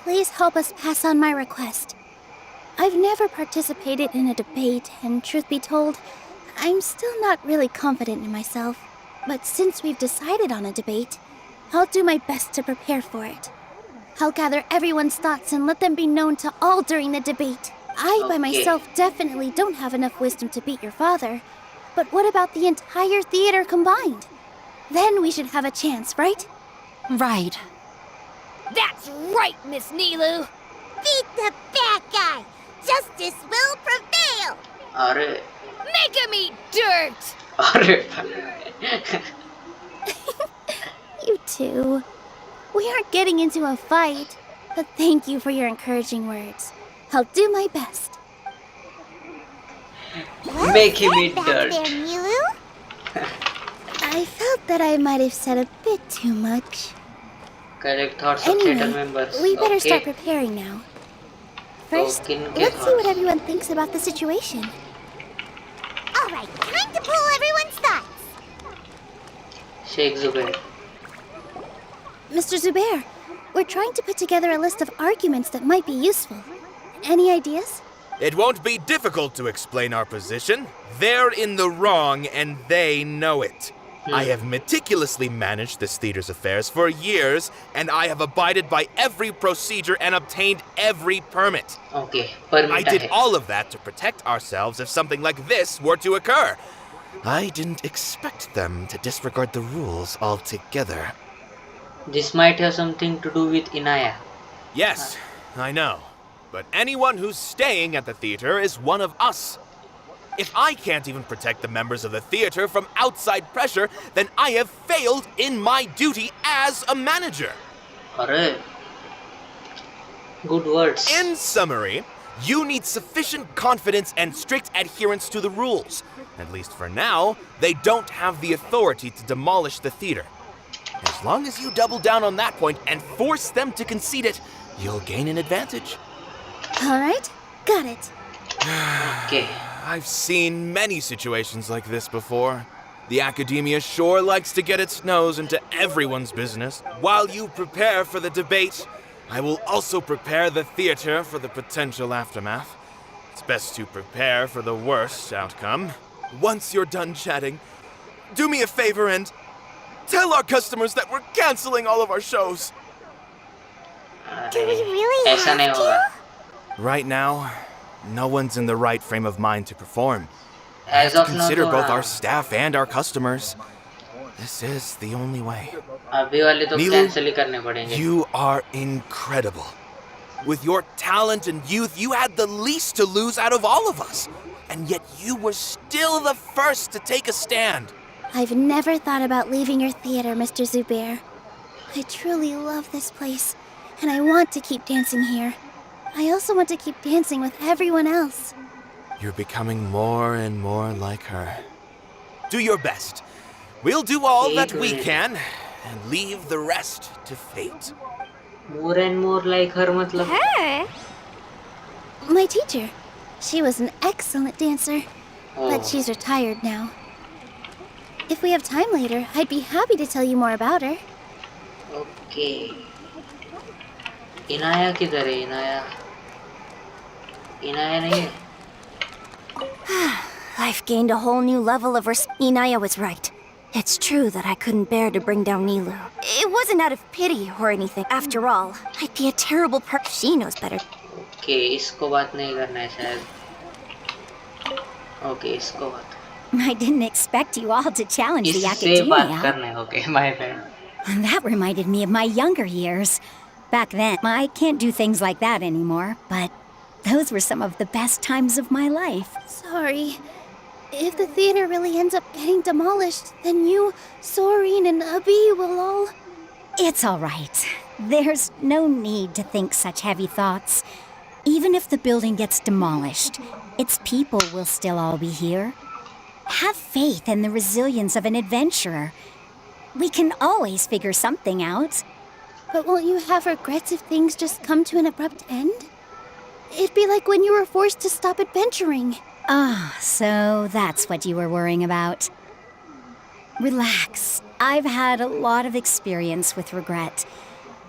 please help us pass on my request. I've never participated in a debate, and truth be told, I'm still not really confident in myself. But since we've decided on a debate, I'll do my best to prepare for it. I'll gather everyone's thoughts and let them be known to all during the debate. I, by myself, definitely don't have enough wisdom to beat your father. But what about the entire theater combined? Then we should have a chance, right? Right. That's right, Miss Nilou. Beat the bad guy. Justice will prevail. अरे Make him eat dirt. अरे You two. We aren't getting into a fight, but thank you for your encouraging words. I'll do my best. make him eat Back dirt. there, Nilou. I felt that I might have said a bit too much. Correct thoughts of theater members. We better Okay. start preparing now. First, Okay, let's see what everyone thinks about the situation. All right, time to pull everyone's thoughts. Sheikh Zubair. Mr. Zubair, we're trying to put together a list of arguments that might be useful. Any ideas? It won't be difficult to explain our position. They're in the wrong, and they know it. I have meticulously managed this theater's affairs for years, and I have abided by every procedure and obtained every permit. Okay, I did all of that to protect ourselves if something like this were to occur. I didn't expect them to disregard the rules altogether. This might have something to do with Inaya. Yes, I know. But anyone who's staying at the theater is one of us. If I can't even protect the members of the theater from outside pressure, then I have failed in my duty as a manager. Alright. Good words. In summary, you need sufficient confidence and strict adherence to the rules. At least for now, they don't have the authority to demolish the theater. As long as you double down on that point and force them to concede it, you'll gain an advantage. Alright, got it. Okay. I've seen many situations like this before. The academia sure likes to get its nose into everyone's business. While you prepare for the debate, I will also prepare the theater for the potential aftermath. It's best to prepare for the worst outcome. Once you're done chatting, do me a favor and tell our customers that we're canceling all of our shows. Do we really ऐसा नहीं have होगा. to? Right now, no one's in the right frame of mind to perform. I As have of to now consider तो both हाँ. our staff and our customers. This is the only way. अभी वाले तो Nilou, cancel ही करने पड़ेंगे. You are incredible. With your talent and youth, you had the least to lose out of all of us. And yet you were still the first to take a stand. I've never thought about leaving your theater, Mr. Zubair. I truly love this place, and I want to keep dancing here. I also want to keep dancing with everyone else. You're becoming more and more like her. Do your best. We'll do all that we can and leave the rest to fate. More and more like her मतलब. Her? My teacher. She was an excellent dancer, Oh. but she's retired now. If we have time later, I'd be happy to tell you more about her. Okay. Inaya किधर है इनाया? इनाया नहीं है. I've gained a whole new level of Inaya was right. It's true that I couldn't bear to bring down Nilou. It wasn't out of pity or anything. After all, I'd be a terrible person. She knows better. Okay, इसको बात नहीं करना है शायद. Okay, इसको बात. I didn't expect you all to challenge the इससे बात academia. करना है. Okay, my bad. That reminded me of my younger years. Back then, I can't do things like that anymore, but those were some of the best times of my life. Sorry. If the theater really ends up getting demolished, then you, Sorin, and Abi will all... It's all right. There's no need to think such heavy thoughts. Even if the building gets demolished, its people will still all be here. Have faith in the resilience of an adventurer. We can always figure something out. But won't you have regrets if things just come to an abrupt end? It'd be like when you were forced to stop adventuring. Ah, so that's what you were worrying about. Relax. I've had a lot of experience with regret.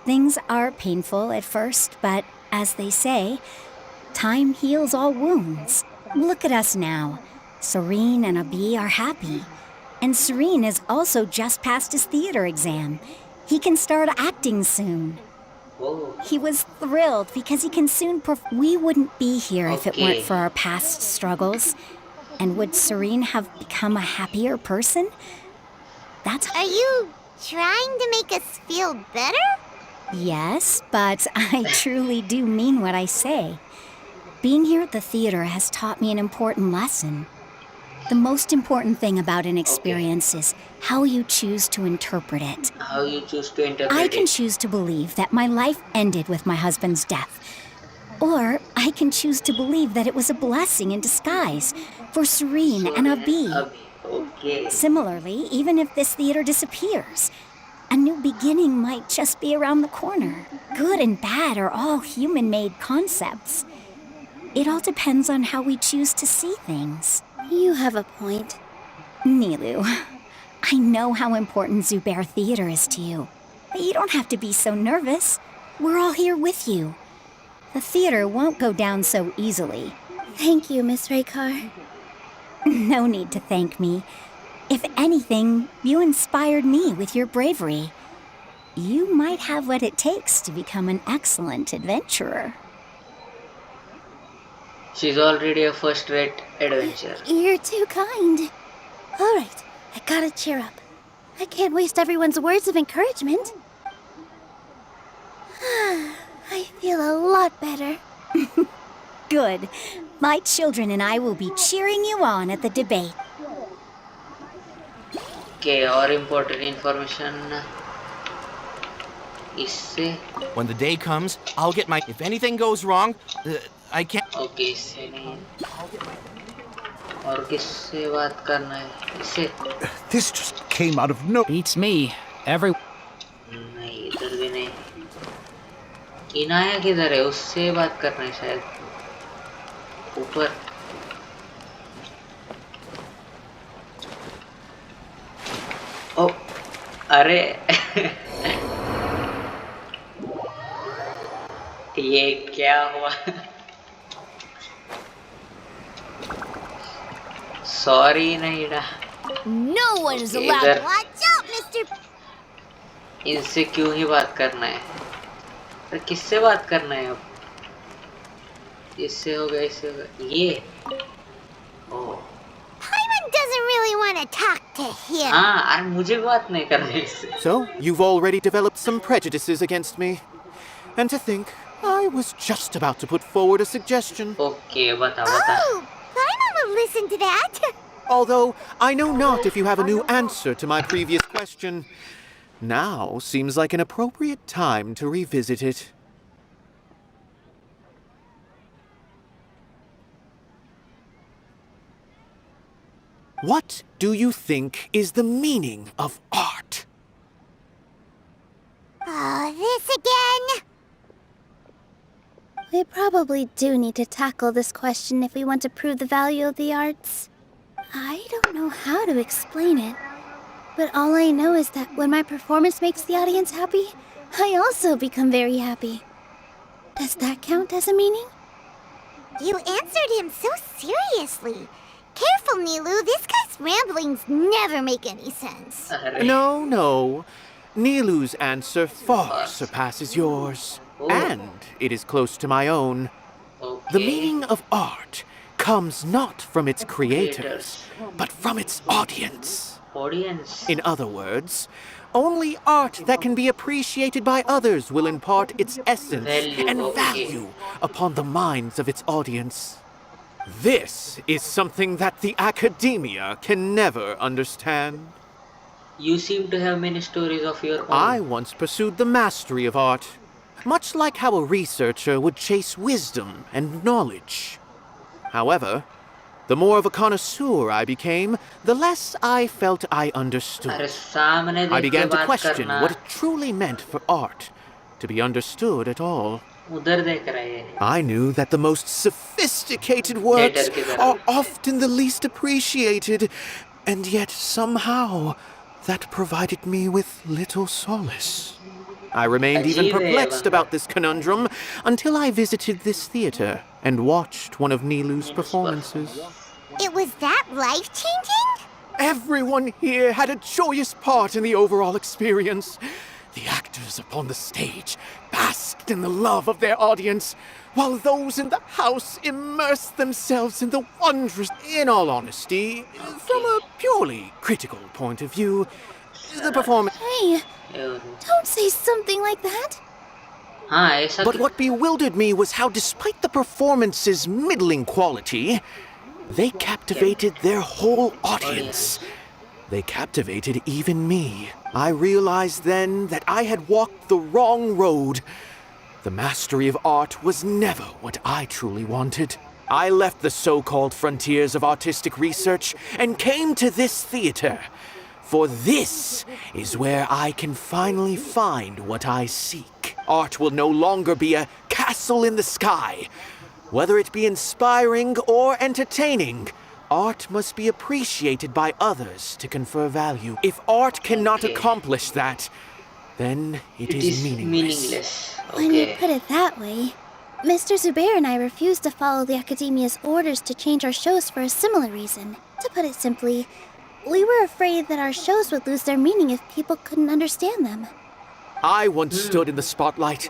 Things are painful at first, but as they say, time heals all wounds. Look at us now. Serene and Abi are happy. And Serene has also just passed his theater exam. He can start acting soon. Oh. He was thrilled because he can soon We wouldn't be here if it Okay. weren't for our past struggles. And would Serene have become a happier person? That's... Are you trying to make us feel better? Yes, but I truly do mean what I say. Being here at the theater has taught me an important lesson. The most important thing about an experience is how you choose to interpret it. How you choose to interpret I can it. choose to believe that my life ended with my husband's death. Or I can choose to believe that it was a blessing in disguise for Serene and Abi. Okay. Similarly, even if this theater disappears, a new beginning might just be around the corner. Good and bad are all human-made concepts. It all depends on how we choose to see things. You have a point. Nilou, I know how important Zubair Theater is to you. You don't have to be so nervous. We're all here with you. The theater won't go down so easily. Thank you, Miss Raykar. No need to thank me. If anything, you inspired me with your bravery. You might have what it takes to become an excellent adventurer. She's already a first-rate adventurer. You're too kind. All right, I gotta cheer up. I can't waste everyone's words of encouragement. I feel a lot better. Good. My children and I will be cheering you on at the debate. Okay, और important information इससे. When the day comes, I'll get my. If anything goes wrong, I can't. Okay, इससे नहीं. और किससे बात करना है? इससे. This just came out of no. Beats me. Every. नहीं, इधर भी नहीं. इनाया किधर है? उससे बात करना है शायद. ऊपर. ओ, अरे. ये क्या हुआ? सॉरी नहीं डा. No one is allowed to watch out, Mr. इनसे क्यों ही बात करना है? अरे किससे बात करना है अब? इससे होगा, इससे होगा. ये. ओह. Paimon doesn't really want to talk to him. हाँ, अरे मुझे बात नहीं करनी इससे. So, you've already developed some prejudices against me. And to think, I was just about to put forward a suggestion. Okay, बता बता. Oh, Paimon will listen to that. Although, I know not if you have a new answer to my previous question. Now seems like an appropriate time to revisit it. What do you think is the meaning of art? Oh, this again? We probably do need to tackle this question if we want to prove the value of the arts. I don't know how to explain it, but all I know is that when my performance makes the audience happy, I also become very happy. Does that count as a meaning? You answered him so seriously. Careful, Nilou. This guy's ramblings never make any sense. No, no. Nilou's answer far surpasses yours. And it is close to my own. The meaning of art comes not from its creators, but from its audience. In other words, only art that can be appreciated by others will impart its essence and value upon the minds of its audience. This is something that the academia can never understand. You seem to have many stories of your own. I once pursued the mastery of art, much like how a researcher would chase wisdom and knowledge. However, the more of a connoisseur I became, the less I felt I understood. I began to question what it truly meant for art to be understood at all. I knew that the most sophisticated works are often the least appreciated, and yet somehow that provided me with little solace. I remained even perplexed about this conundrum until I visited this theater and watched one of Nilou's performances. It was that life-changing? Everyone here had a joyous part in the overall experience. The actors upon the stage basked in the love of their audience, while those in the house immersed themselves in the wondrous. In all honesty, from a purely critical point of view, the performance. Hey, don't say something like that. But what bewildered me was how, despite the performance's middling quality, they captivated their whole audience. They captivated even me. I realized then that I had walked the wrong road. The mastery of art was never what I truly wanted. I left the so-called frontiers of artistic research and came to this theater. For this is where I can finally find what I seek. Art will no longer be a castle in the sky. Whether it be inspiring or entertaining, art must be appreciated by others to confer value. If art cannot accomplish that, then it is meaningless. When you put it that way, Mr. Zubair and I refused to follow the Academia's orders to change our shows for a similar reason. To put it simply, we were afraid that our shows would lose their meaning if people couldn't understand them. I once stood in the spotlight,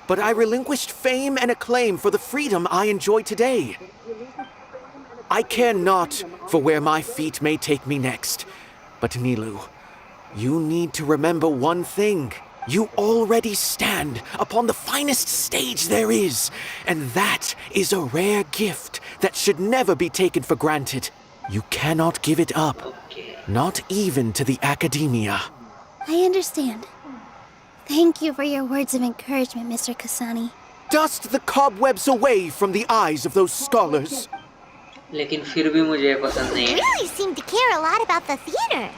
but I relinquished fame and acclaim for the freedom I enjoy today. I care not for where my feet may take me next. But Nilou, you need to remember one thing. You already stand upon the finest stage there is, and that is a rare gift that should never be taken for granted. You cannot give it up, not even to the Academia. I understand. Thank you for your words of encouragement, Mr. Kasani. Dust the cobwebs away from the eyes of those scholars. लेकिन फिर भी मुझे पसंद नहीं है. Really seem to care a lot about the theater.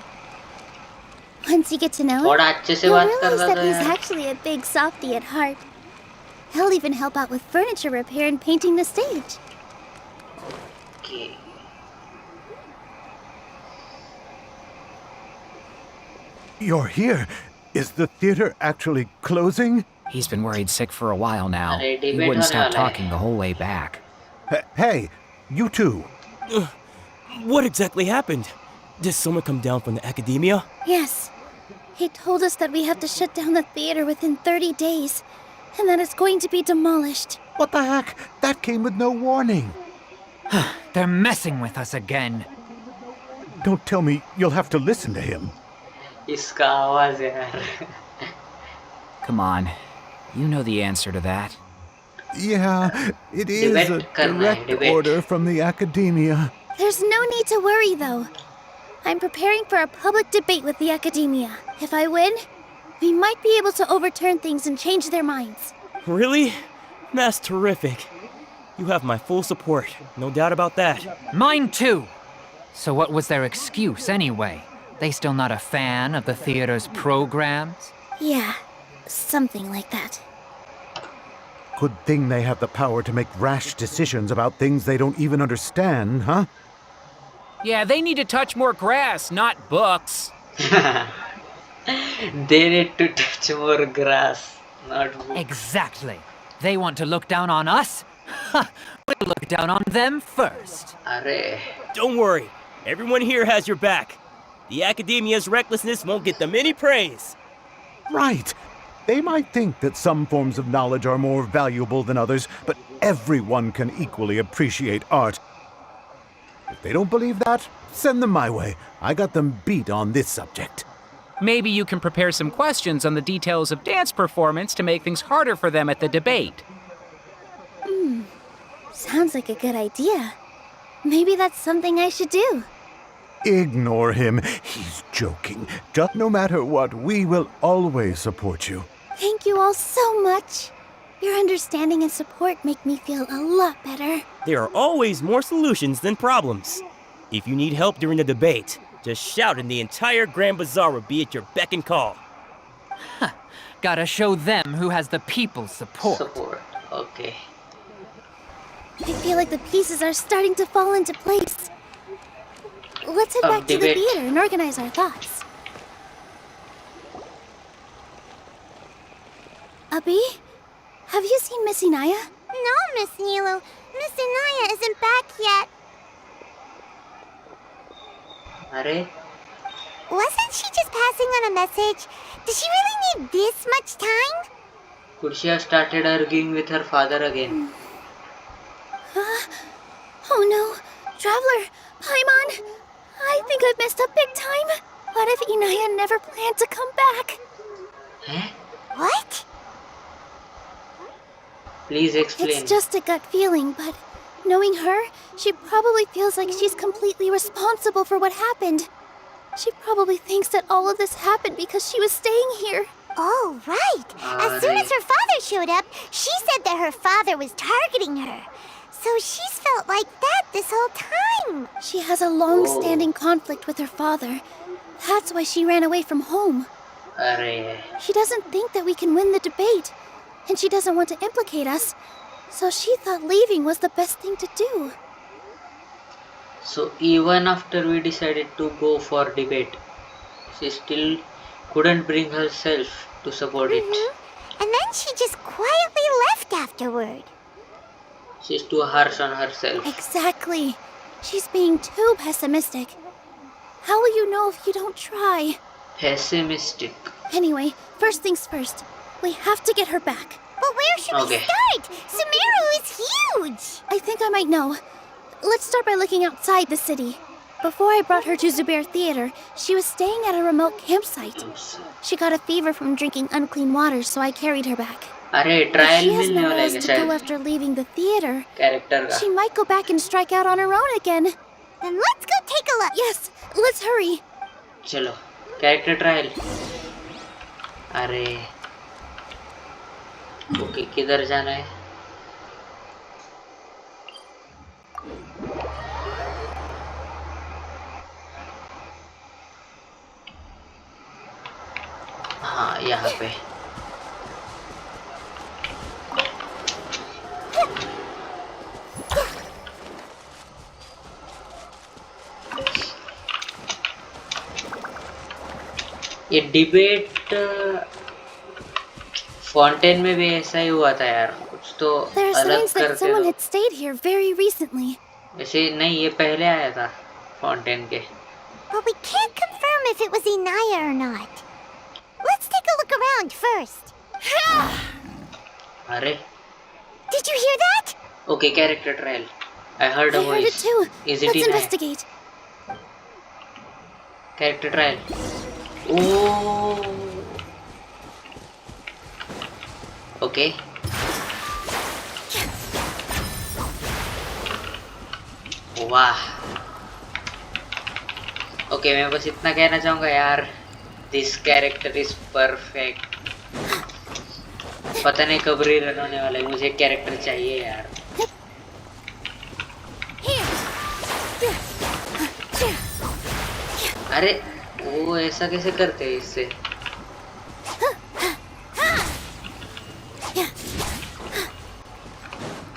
Once you get to know थोड़ा him, अच्छे से you'll बात realize करना that तो he's यार. actually a big softie at heart. He'll even help out with furniture repair and painting the stage. Okay. You're here. Is the theater actually closing? He's been worried sick for a while now. अरे, He debate wouldn't होने stop वाला है. talking the whole way back. Hey, you two. What exactly happened? Did someone come down from the Academia? Yes. He told us that we have to shut down the theater within 30 days, and that it's going to be demolished. What the heck? That came with no warning. They're messing with us again. Don't tell me you'll have to listen to him. इसका आवाज है यार. Come on. You know the answer to that. Yeah, it is Debate a करना है, direct debate. order from the Academia. There's no need to worry, though. I'm preparing for a public debate with the Academia. If I win, we might be able to overturn things and change their minds. Really? That's terrific. You have my full support, no doubt about that. Mine too. So what was their excuse anyway? They still not a fan of the theater's programs? Yeah, something like that. Good thing they have the power to make rash decisions about things they don't even understand, huh? Yeah, they need to touch more grass, not books. They need to touch more grass, not wood. Exactly. They want to look down on us? We'll look down on them first. अरे. Don't worry, everyone here has your back. The Academia's recklessness won't get them any praise. Right. They might think that some forms of knowledge are more valuable than others, but everyone can equally appreciate art. If they don't believe that, send them my way. I got them beat on this subject. Maybe you can prepare some questions on the details of dance performance to make things harder for them at the debate. Sounds like a good idea. Maybe that's something I should do. Ignore him. He's joking. Just no matter what, we will always support you. Thank you all so much. Your understanding and support make me feel a lot better. There are always more solutions than problems. If you need help during the debate, just shout and the entire Grand Bazaar will be at your beck and call. Gotta show them who has the people's support. Support. Okay. I feel like the pieces are starting to fall into place. Let's head back to the Debate. theater and organize our thoughts. Abby, have you seen Miss Inaya? No, Miss Nilou. Miss Inaya isn't back yet. अरे. Wasn't she just passing on a message? Does she really need this much time? Kurshia started arguing with her father again. Oh no, Traveler, Paimon, I think I've messed up big time. What if Inaya never planned to come back? Huh? What? Please explain. It's just a gut feeling, but knowing her, she probably feels like she's completely responsible for what happened. She probably thinks that all of this happened because she was staying here. Oh, right. As soon as her father showed up, she said that her father was targeting her. So she's felt like that this whole time. She has a long-standing conflict with her father. That's why she ran away from home. अरे. She doesn't think that we can win the debate, and she doesn't want to implicate us. So she thought leaving was the best thing to do. So even after we decided to go for debate, she still couldn't bring herself to support it. And then she just quietly left afterward. She's too harsh on herself. Exactly. She's being too pessimistic. How will you know if you don't try? Pessimistic. Anyway, first things first. We have to get her back. But where should we start? Sumeru is huge! I think I might know. Let's start by looking outside the city. Before I brought her to Zubair Theater, she was staying at a remote campsite. She got a fever from drinking unclean water, so I carried her back. अरे If trial she has मिलने वाला nowhere है else क्या to go शायद after leaving the theater, character का. she might go back and strike out on her own again. Then let's go take a look. Yes, let's hurry. चलो character trial. अरे okay किधर जाना है? हाँ यहाँ पे. ये डिबेट फाउंटेन में भी ऐसा ही हुआ था यार. कुछ तो There are अलग signs that करके someone दो. had stayed here very recently. वैसे नहीं ये पहले आया था फाउंटेन के. But we can't confirm if it was Inaya or not. Let's take a look around first. अरे Did you hear that? Okay character trial. I heard a I heard it voice. too. Is it Let's Inaya? investigate. Character trial. Oh okay. वाह. Okay मैं बस इतना कहना चाहूँगा यार. This character is perfect. पता नहीं कब रीरन होने वाला है. मुझे कैरेक्टर चाहिए यार. अरे वो ऐसा कैसे करते हैं इससे?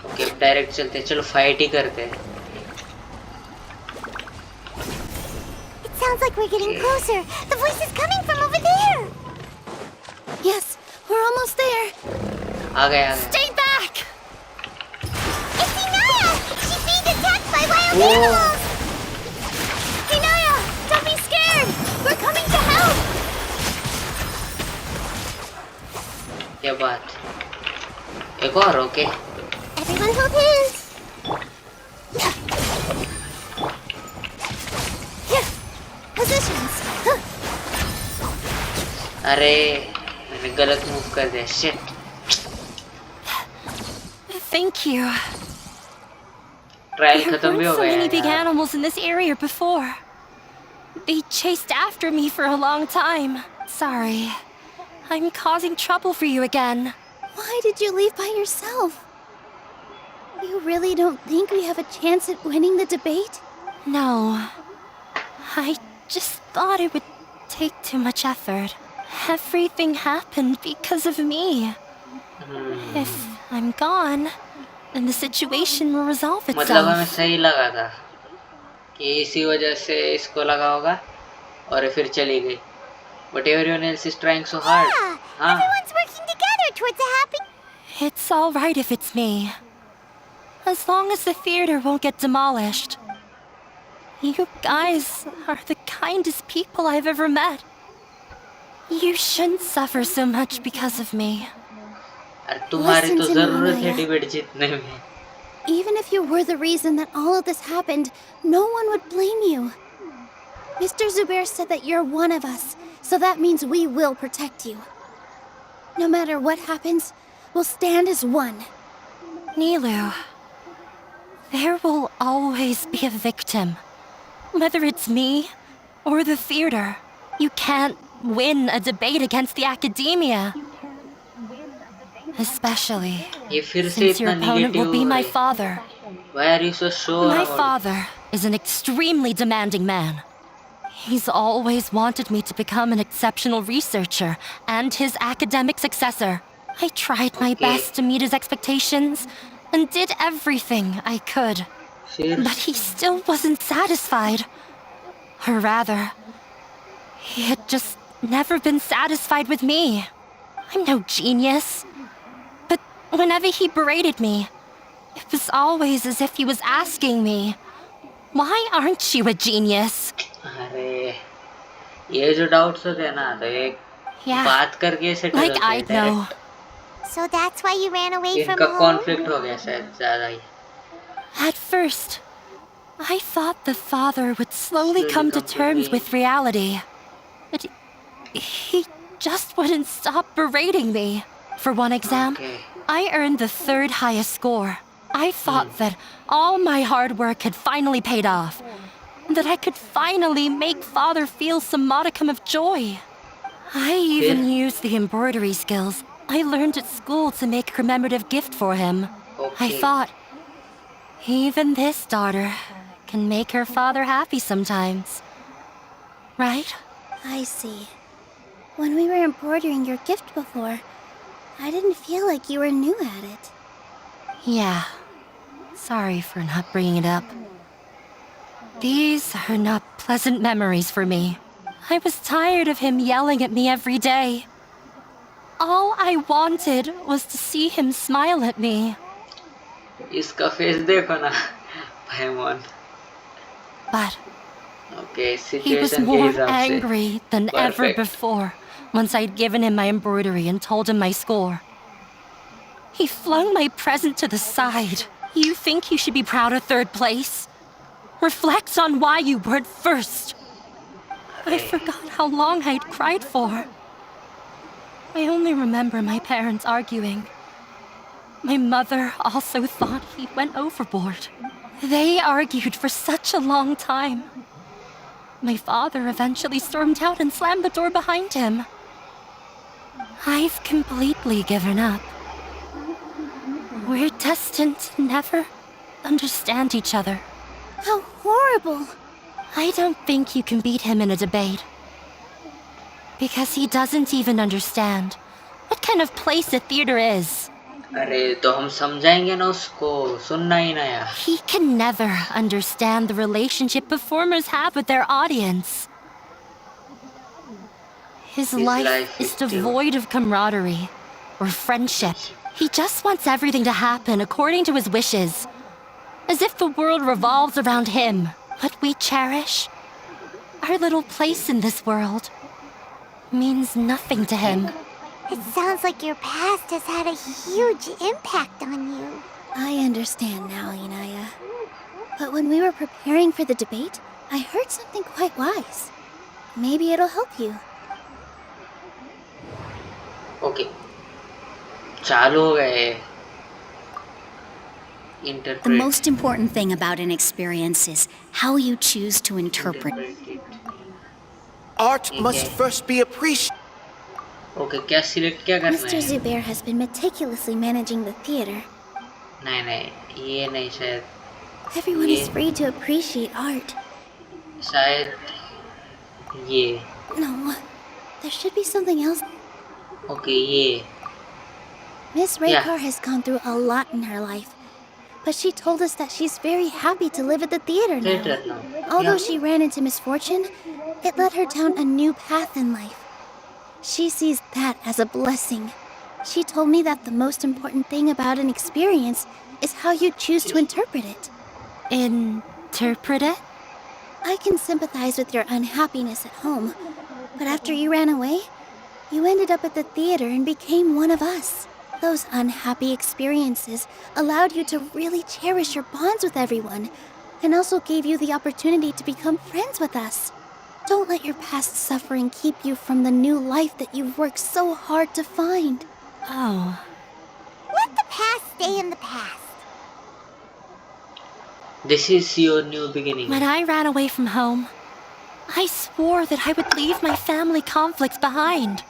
ओके अब डायरेक्ट चलते हैं. चलो फाइट ही करते हैं. It sounds like we're getting closer. The voice is coming from over there. Yes, we're almost there. आ गए आ गए. Stay back! It's Inaya! She's being attacked by wild Whoa. animals! Inaya, don't be scared. We're coming to help. क्या बात. एक और okay. Everyone hold hands. Positions. अरे मैंने गलत move कर दिया. Shit. Thank you. Trial There खत्म भी weren't हो so गया many big यार. animals in this area before. They chased after me for a long time. Sorry. I'm causing trouble for you again. Why did you leave by yourself? You really don't think we have a chance at winning the debate? No. I just thought it would take too much effort. Everything happened because of me. If I'm gone, then the situation will resolve मतलब हमें itself. सही लगा था कि इसी वजह से इसको लगा होगा और फिर चली गई. But everyone else is trying so hard. Yeah, हाँ. everyone's working together towards a happy... It's all right if it's me. As long as the theater won't get demolished. You guys are the kindest people I've ever met. You shouldn't suffer so much because of me. अरे तुम्हारी Listen तो to me, जरूरत है Maya. Debate जीतने में. Even if you were the reason that all of this happened, no one would blame you. Mr. Zubair said that you're one of us, so that means we will protect you. No matter what happens, we'll stand as one. Nilou, there will always be a victim. Whether it's me or the theater. You can't win a debate against the academia. Especially ये फिर से since your इतना opponent negative will be हो my रही. father. Why are you so sure My about father is an extremely demanding man. He's always wanted me to become an exceptional researcher and his academic successor. I tried my best to meet his expectations and did everything I could. फिर But he still wasn't satisfied. Or rather, he had just never been satisfied with me. I'm no genius. But whenever he berated me, It was always as if he was asking me, why aren't you a genius? अरे ये जो doubts होते हैं ना तो एक Yeah, बात करके सेटल like होते हैं I'd know. Direct. So that's why you ran away from इनका home? कॉन्फ्लिक्ट हो गया शायद ज्यादा ही. At first, I thought the father would slowly come to terms with reality. But he just wouldn't stop berating me. For one exam, Okay. I earned the third highest score. I thought that all my hard work had finally paid off. That I could finally make father feel some modicum of joy. I even used the embroidery skills I learned at school to make a commemorative gift for him. I thought, even this daughter can make her father happy sometimes. Right? I see. When we were embroidering your gift before, I didn't feel like you were new at it. Yeah. Sorry for not bringing it up. These are not pleasant memories for me. I was tired of him yelling at me every day. All I wanted was to see him smile at me. इसका face देखो ना भाईमोन. But Okay, he was situation के more हिसाब से. angry than ever Perfect. before once I'd given him my embroidery and told him my score. He flung my present to the side. You think you should be proud of third place? Reflect on why you weren't first. I forgot how long I'd cried for. I only remember my parents arguing. My mother also thought he went overboard. They argued for such a long time. My father eventually stormed out and slammed the door behind him. I've completely given up. We're destined to never understand each other. How horrible! I don't think you can beat him in a debate. Because he doesn't even understand what kind of place a theater is. अरे तो हम समझाएंगे ना उसको, सुनना ही ना यार. He can never understand the relationship performers have with their audience. His life is devoid of camaraderie or friendship. He just wants everything to happen according to his wishes, as if the world revolves around him. What we cherish, our little place in this world, means nothing to him. It sounds like your past has had a huge impact on you. I understand now, Inaya. But when we were preparing for the debate, I heard something quite wise. Maybe it'll help you. Okay. चालू हो गए. The Interpret. most important thing about an experience is how you choose to interpret. Art must first be appreciated. Okay, क्या select क्या करना Mr. है? Zubair has been meticulously managing the theater. नहीं नहीं, ये नहीं शायद. Everyone is free to appreciate art. शायद ये. No, there should be something else. Okay, ये. Miss Raykar has gone through a lot in her life, but she told us that she's very happy to live at the theater now. Theater now. Although Yeah. she ran into misfortune, it led her down a new path in life. She sees that as a blessing. She told me that the most important thing about an experience is how you choose to interpret it. Interpret it? I can sympathize with your unhappiness at home, but after you ran away, you ended up at the theater and became one of us. Those unhappy experiences allowed you to really cherish your bonds with everyone, and also gave you the opportunity to become friends with us. Don't let your past suffering keep you from the new life that you've worked so hard to find. Oh. Let the past stay in the past. This is your new beginning. When I ran away from home, I swore that I would leave my family conflicts behind.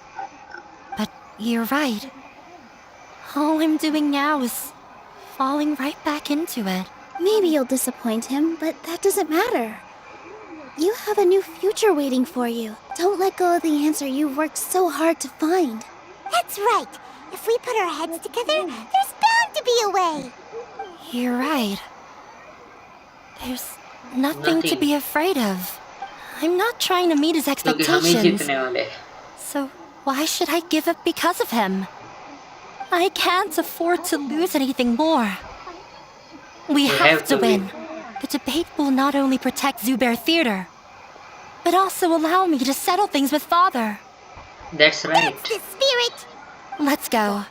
But you're right. All I'm doing now is falling right back into it. Maybe you'll disappoint him, but that doesn't matter. You have a new future waiting for you. Don't let go of the answer you've worked so hard to find. That's right. If we put our heads together, there's bound to be a way. You're right. There's nothing to be afraid of. I'm not trying to meet his क्योंकि हम ही expectations. जीतने वाले. So why should I give up because of him? I can't afford to lose anything more. We We have have to to win. win. The debate will not only protect Zubair Theater, but also allow me to settle things with Father. That's right. That's the spirit! Let's go.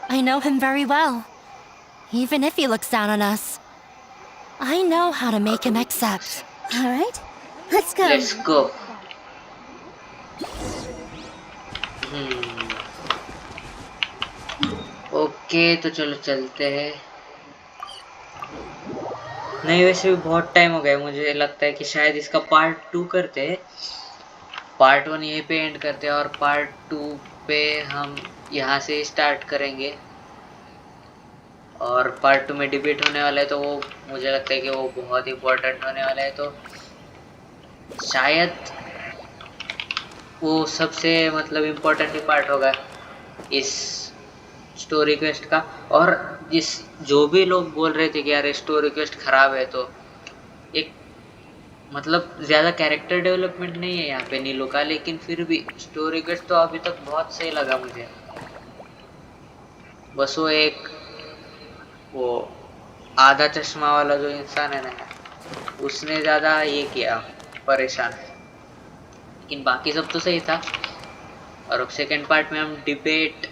I know him very well. Even if he looks down on us, I know how to make him accept. Alright, let's go. Let's go. Hmm okay तो चलो चलते हैं। नहीं वैसे भी बहुत time हो गया, मुझे लगता है कि शायद इसका पार्ट 2 करते हैं। पार्ट 1 यहीं पे एंड करते हैं और पार्ट 2 पे हम यहाँ से स्टार्ट करेंगे। और पार्ट 2 में डिबेट होने वाला है, तो वो मुझे लगता है कि वो बहुत इम्पोर्टेंट होने वाला है। तो शायद वो सबसे मतलब इम्पोर्टेंट ही पार्ट होगा इस स्टोरी क्वेस्ट का। और जो भी लोग बोल रहे थे कि यार स्टोरी क्वेस्ट खराब है, तो एक मतलब ज़्यादा कैरेक्टर डेवलपमेंट नहीं है यहाँ पे नीलू का, लेकिन फिर भी स्टोरी क्वेस्ट तो अभी तक बहुत सही लगा मुझे। बस वो आधा चश्मा वाला जो इंसान है ना, उसने ज़्यादा ये किया, परेशान। लेकिन बाकी सब तो सही था। और अब सेकेंड पार्ट में हम डिबेट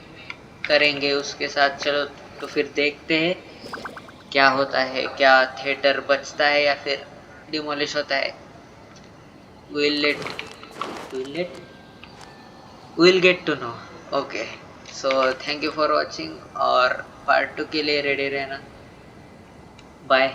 करेंगे उसके साथ। चलो तो फिर देखते हैं क्या होता है, क्या थिएटर बचता है या फिर डिमोलिश होता है। we'll get to know. Okay so thank you for watching, और पार्ट 2 के लिए रेडी रहना। बाय।